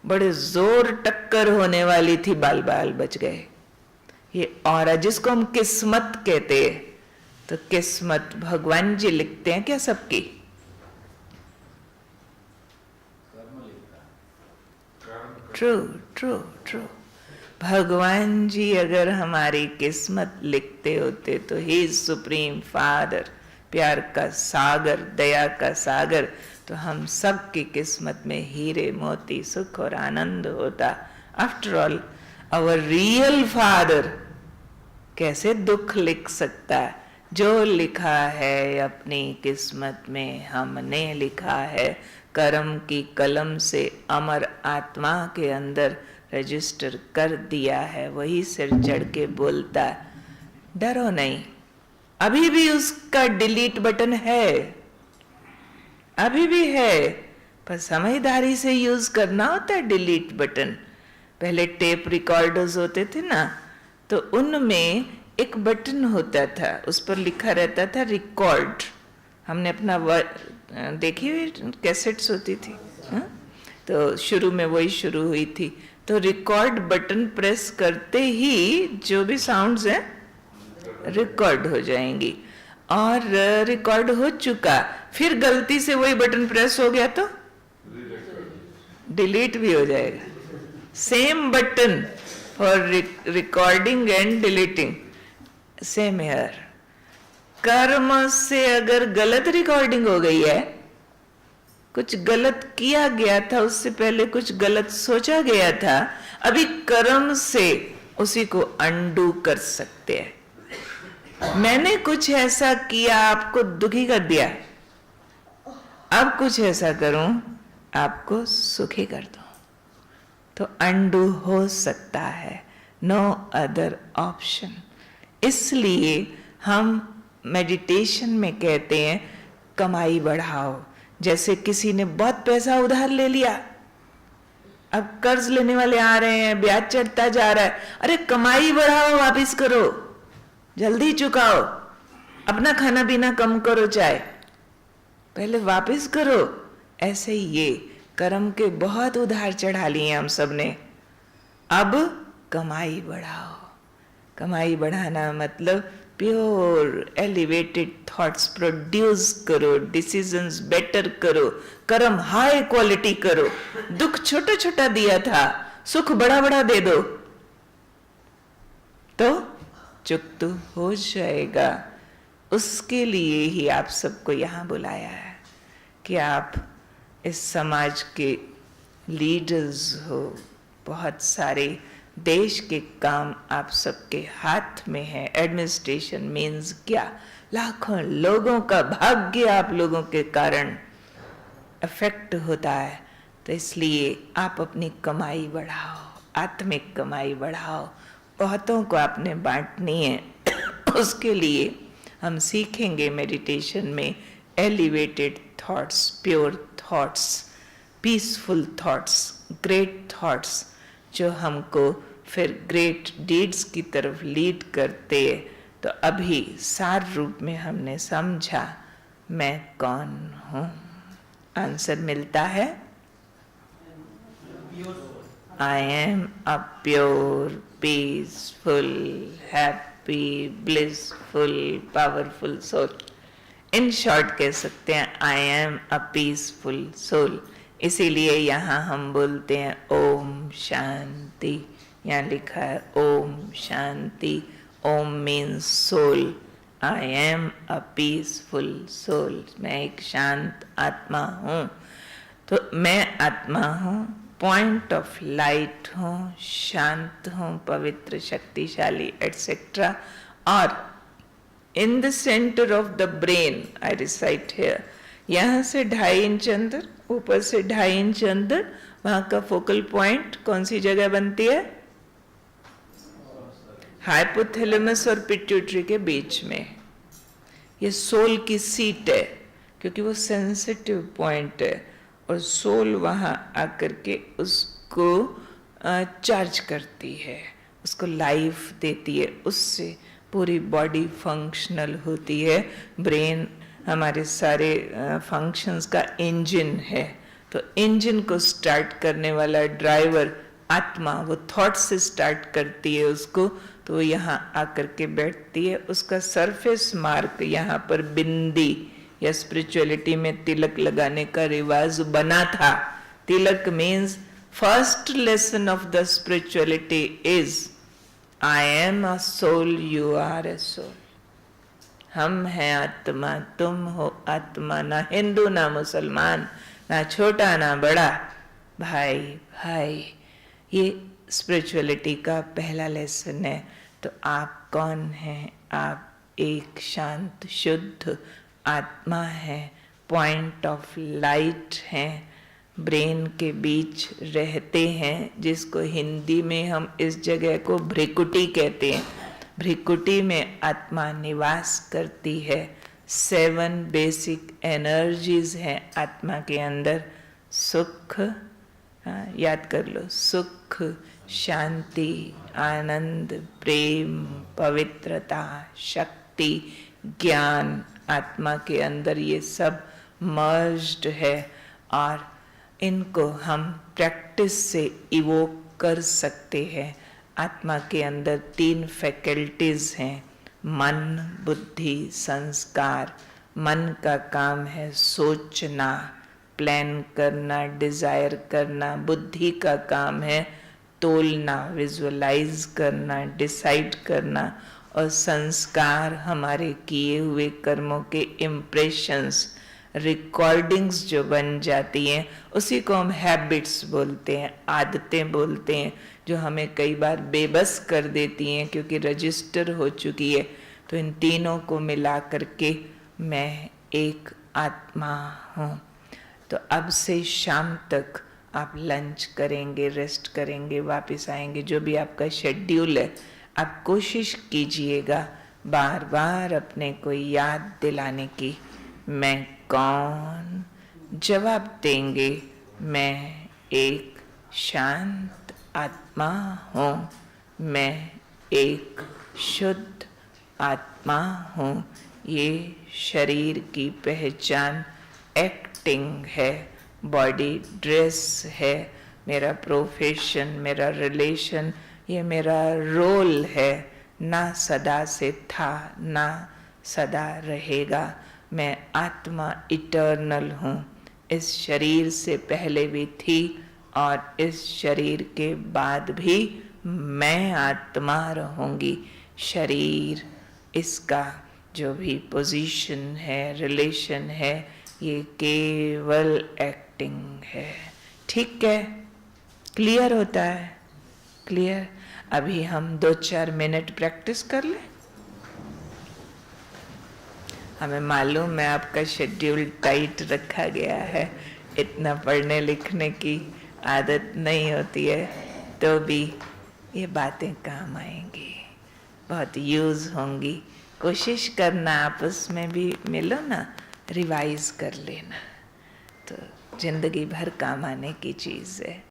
बड़े जोर टक्कर होने वाली थी, बाल बाल बच गए। ये ऑरा जिसको हम किस्मत कहते हैं, तो किस्मत भगवान जी लिखते हैं क्या सबकी? True true true. भगवान जी अगर हमारी किस्मत लिखते होते तो ही इज सुप्रीम फादर, प्यार का सागर, दया का सागर, तो हम सब की किस्मत में हीरे मोती सुख और आनंद होता। After all our real father कैसे दुख लिख सकता है? जो लिखा है अपनी किस्मत में हमने लिखा है, कर्म की कलम से अमर आत्मा के अंदर रजिस्टर कर दिया है, वही सिर चढ़ के बोलता है। डरो नहीं, अभी भी उसका डिलीट बटन है, अभी भी है, पर समझदारी से यूज करना होता है डिलीट बटन। पहले टेप रिकॉर्डर्स होते थे ना, तो उनमें एक बटन होता था, उस पर लिखा रहता था रिकॉर्ड। हमने अपना देखी हुई कैसेट्स होती थी, हा? तो शुरू में वही शुरू हुई थी। तो रिकॉर्ड बटन प्रेस करते ही जो भी साउंड्स हैं रिकॉर्ड हो जाएंगी, और रिकॉर्ड हो चुका, फिर गलती से वही बटन प्रेस हो गया तो डिलीट भी हो जाएगा। Same button for recording and deleting, same here. कर्म से अगर गलत रिकॉर्डिंग हो गई है, कुछ गलत किया गया था, उससे पहले कुछ गलत सोचा गया था, अभी कर्म से उसी को अनडू कर सकते हैं। मैंने कुछ ऐसा किया, आपको दुखी कर दिया, अब कुछ ऐसा करूं आपको सुखी कर दूं, तो अनडू हो सकता है, नो अदर ऑप्शन। इसलिए हम मेडिटेशन में कहते हैं कमाई बढ़ाओ। जैसे किसी ने बहुत पैसा उधार ले लिया, अब कर्ज लेने वाले आ रहे हैं, ब्याज चढ़ता जा रहा है, अरे कमाई बढ़ाओ, वापिस करो, जल्दी चुकाओ, अपना खाना पीना कम करो, चाहे पहले वापिस करो। ऐसे ही ये कर्म के बहुत उधार चढ़ा लिए हम सब ने, अब कमाई बढ़ाओ। कमाई बढ़ाना मतलब प्योर एलिवेटेड थॉट्स प्रोड्यूस करो, डिसीजंस बेटर करो, कर्म हाई क्वालिटी करो। दुख छोटा छोटा दिया था, सुख बड़ा बड़ा दे दो, तो चुक्त हो जाएगा। उसके लिए ही आप सबको यहाँ बुलाया है कि आप इस समाज के लीडर्स हो, बहुत सारे देश के काम आप सबके हाथ में है। एडमिनिस्ट्रेशन मीन्स क्या, लाखों लोगों का भाग्य आप लोगों के कारण अफेक्ट होता है, तो इसलिए आप अपनी कमाई बढ़ाओ, आत्मिक कमाई बढ़ाओ, बहुतों को आपने बांटनी है। उसके लिए हम सीखेंगे मेडिटेशन में elevated thoughts, pure thoughts, peaceful thoughts, great thoughts, जो हमको फिर ग्रेट डीड्स की तरफ लीड करते। तो अभी सार रूप में हमने समझा मैं कौन हूँ। आंसर मिलता है, I am a pure, peaceful, happy, blissful, powerful soul. In short कह सकते हैं I am a peaceful soul. इसीलिए यहाँ हम बोलते हैं ओम शांति। यहाँ लिखा है ओम शांति। Om means soul, I am a peaceful soul. मैं एक शांत आत्मा हूँ। तो मैं आत्मा हूँ, पॉइंट ऑफ लाइट हूँ, शांत हूँ, पवित्र, शक्तिशाली, एटसेट्रा। और in the centre of the brain I recite here, यहाँ से 2.5 इंच अंदर, ऊपर से 2.5 इंच अंदर, वहां का फोकल पॉइंट कौन सी जगह बनती है? हाइपोथैलेमस और पिट्यूटरी के बीच में। ये सोल की सीट है, क्योंकि वो सेंसिटिव पॉइंट है, और सोल वहां आकर के को चार्ज करती है, उसको लाइफ देती है, उससे पूरी बॉडी फंक्शनल होती है। ब्रेन हमारे सारे फंक्शंस का इंजन है, तो इंजन को स्टार्ट करने वाला ड्राइवर आत्मा, वो थॉट से स्टार्ट करती है उसको, तो वो यहाँ आकर के बैठती है। उसका सरफेस मार्क यहाँ पर बिंदी या स्पिरिचुअलिटी में तिलक लगाने का रिवाज बना था। Tilak means first lesson of the spirituality is I am a soul, you are a soul. हम हैं आत्मा, तुम हो आत्मा, ना हिंदू ना मुसलमान, ना छोटा ना बड़ा, भाई भाई। ये स्पिरिचुअलिटी का पहला लेसन है। तो आप कौन हैं? आप एक शांत शुद्ध आत्मा है, पॉइंट ऑफ लाइट हैं, ब्रेन के बीच रहते हैं, जिसको हिंदी में हम इस जगह को भ्रिकुटी कहते हैं। भ्रिकुटी में आत्मा निवास करती है। 7 बेसिक एनर्जीज हैं आत्मा के अंदर। सुख, याद कर लो, सुख, शांति, आनंद, प्रेम, पवित्रता, शक्ति, ज्ञान, आत्मा के अंदर ये सब मर्ज्ड है। और इनको हम प्रैक्टिस से इवोक कर सकते हैं। आत्मा के अंदर 3 फैकल्टीज हैं, मन, बुद्धि, संस्कार। मन का काम है सोचना, प्लान करना, डिजायर करना। बुद्धि का काम है तोलना, विजुअलाइज करना, डिसाइड करना। और संस्कार हमारे किए हुए कर्मों के इम्प्रेशंस, रिकॉर्डिंग्स जो बन जाती हैं, उसी को हम हैबिट्स बोलते हैं, आदतें बोलते हैं, जो हमें कई बार बेबस कर देती हैं क्योंकि रजिस्टर हो चुकी है। तो इन तीनों को मिला करके मैं एक आत्मा हूँ। तो अब से शाम तक आप लंच करेंगे, रेस्ट करेंगे, वापस आएंगे, जो भी आपका शेड्यूल है, आप कोशिश कीजिएगा बार बार अपने को याद दिलाने की, मैं कौन। जवाब देंगे, मैं एक शांत आत्मा हूँ, मैं एक शुद्ध आत्मा हूँ। ये शरीर की पहचान एक्टिंग है, बॉडी ड्रेस है, मेरा प्रोफेशन, मेरा रिलेशन, ये मेरा रोल है। ना सदा से था, ना सदा रहेगा। मैं आत्मा इटर्नल हूँ, इस शरीर से पहले भी थी और इस शरीर के बाद भी मैं आत्मा रहूँगी। शरीर, इसका जो भी पोजीशन है, रिलेशन है, ये केवल एक्टिंग है। ठीक है? क्लियर होता है? क्लियर? अभी हम 2-4 मिनट प्रैक्टिस कर लें। हमें मालूम है आपका शेड्यूल टाइट रखा गया है, इतना पढ़ने लिखने की आदत नहीं होती है, तो भी ये बातें काम आएंगी, बहुत यूज़ होंगी। कोशिश करना, आपस में भी मिलो ना, रिवाइज कर लेना, तो जिंदगी भर काम आने की चीज़ है।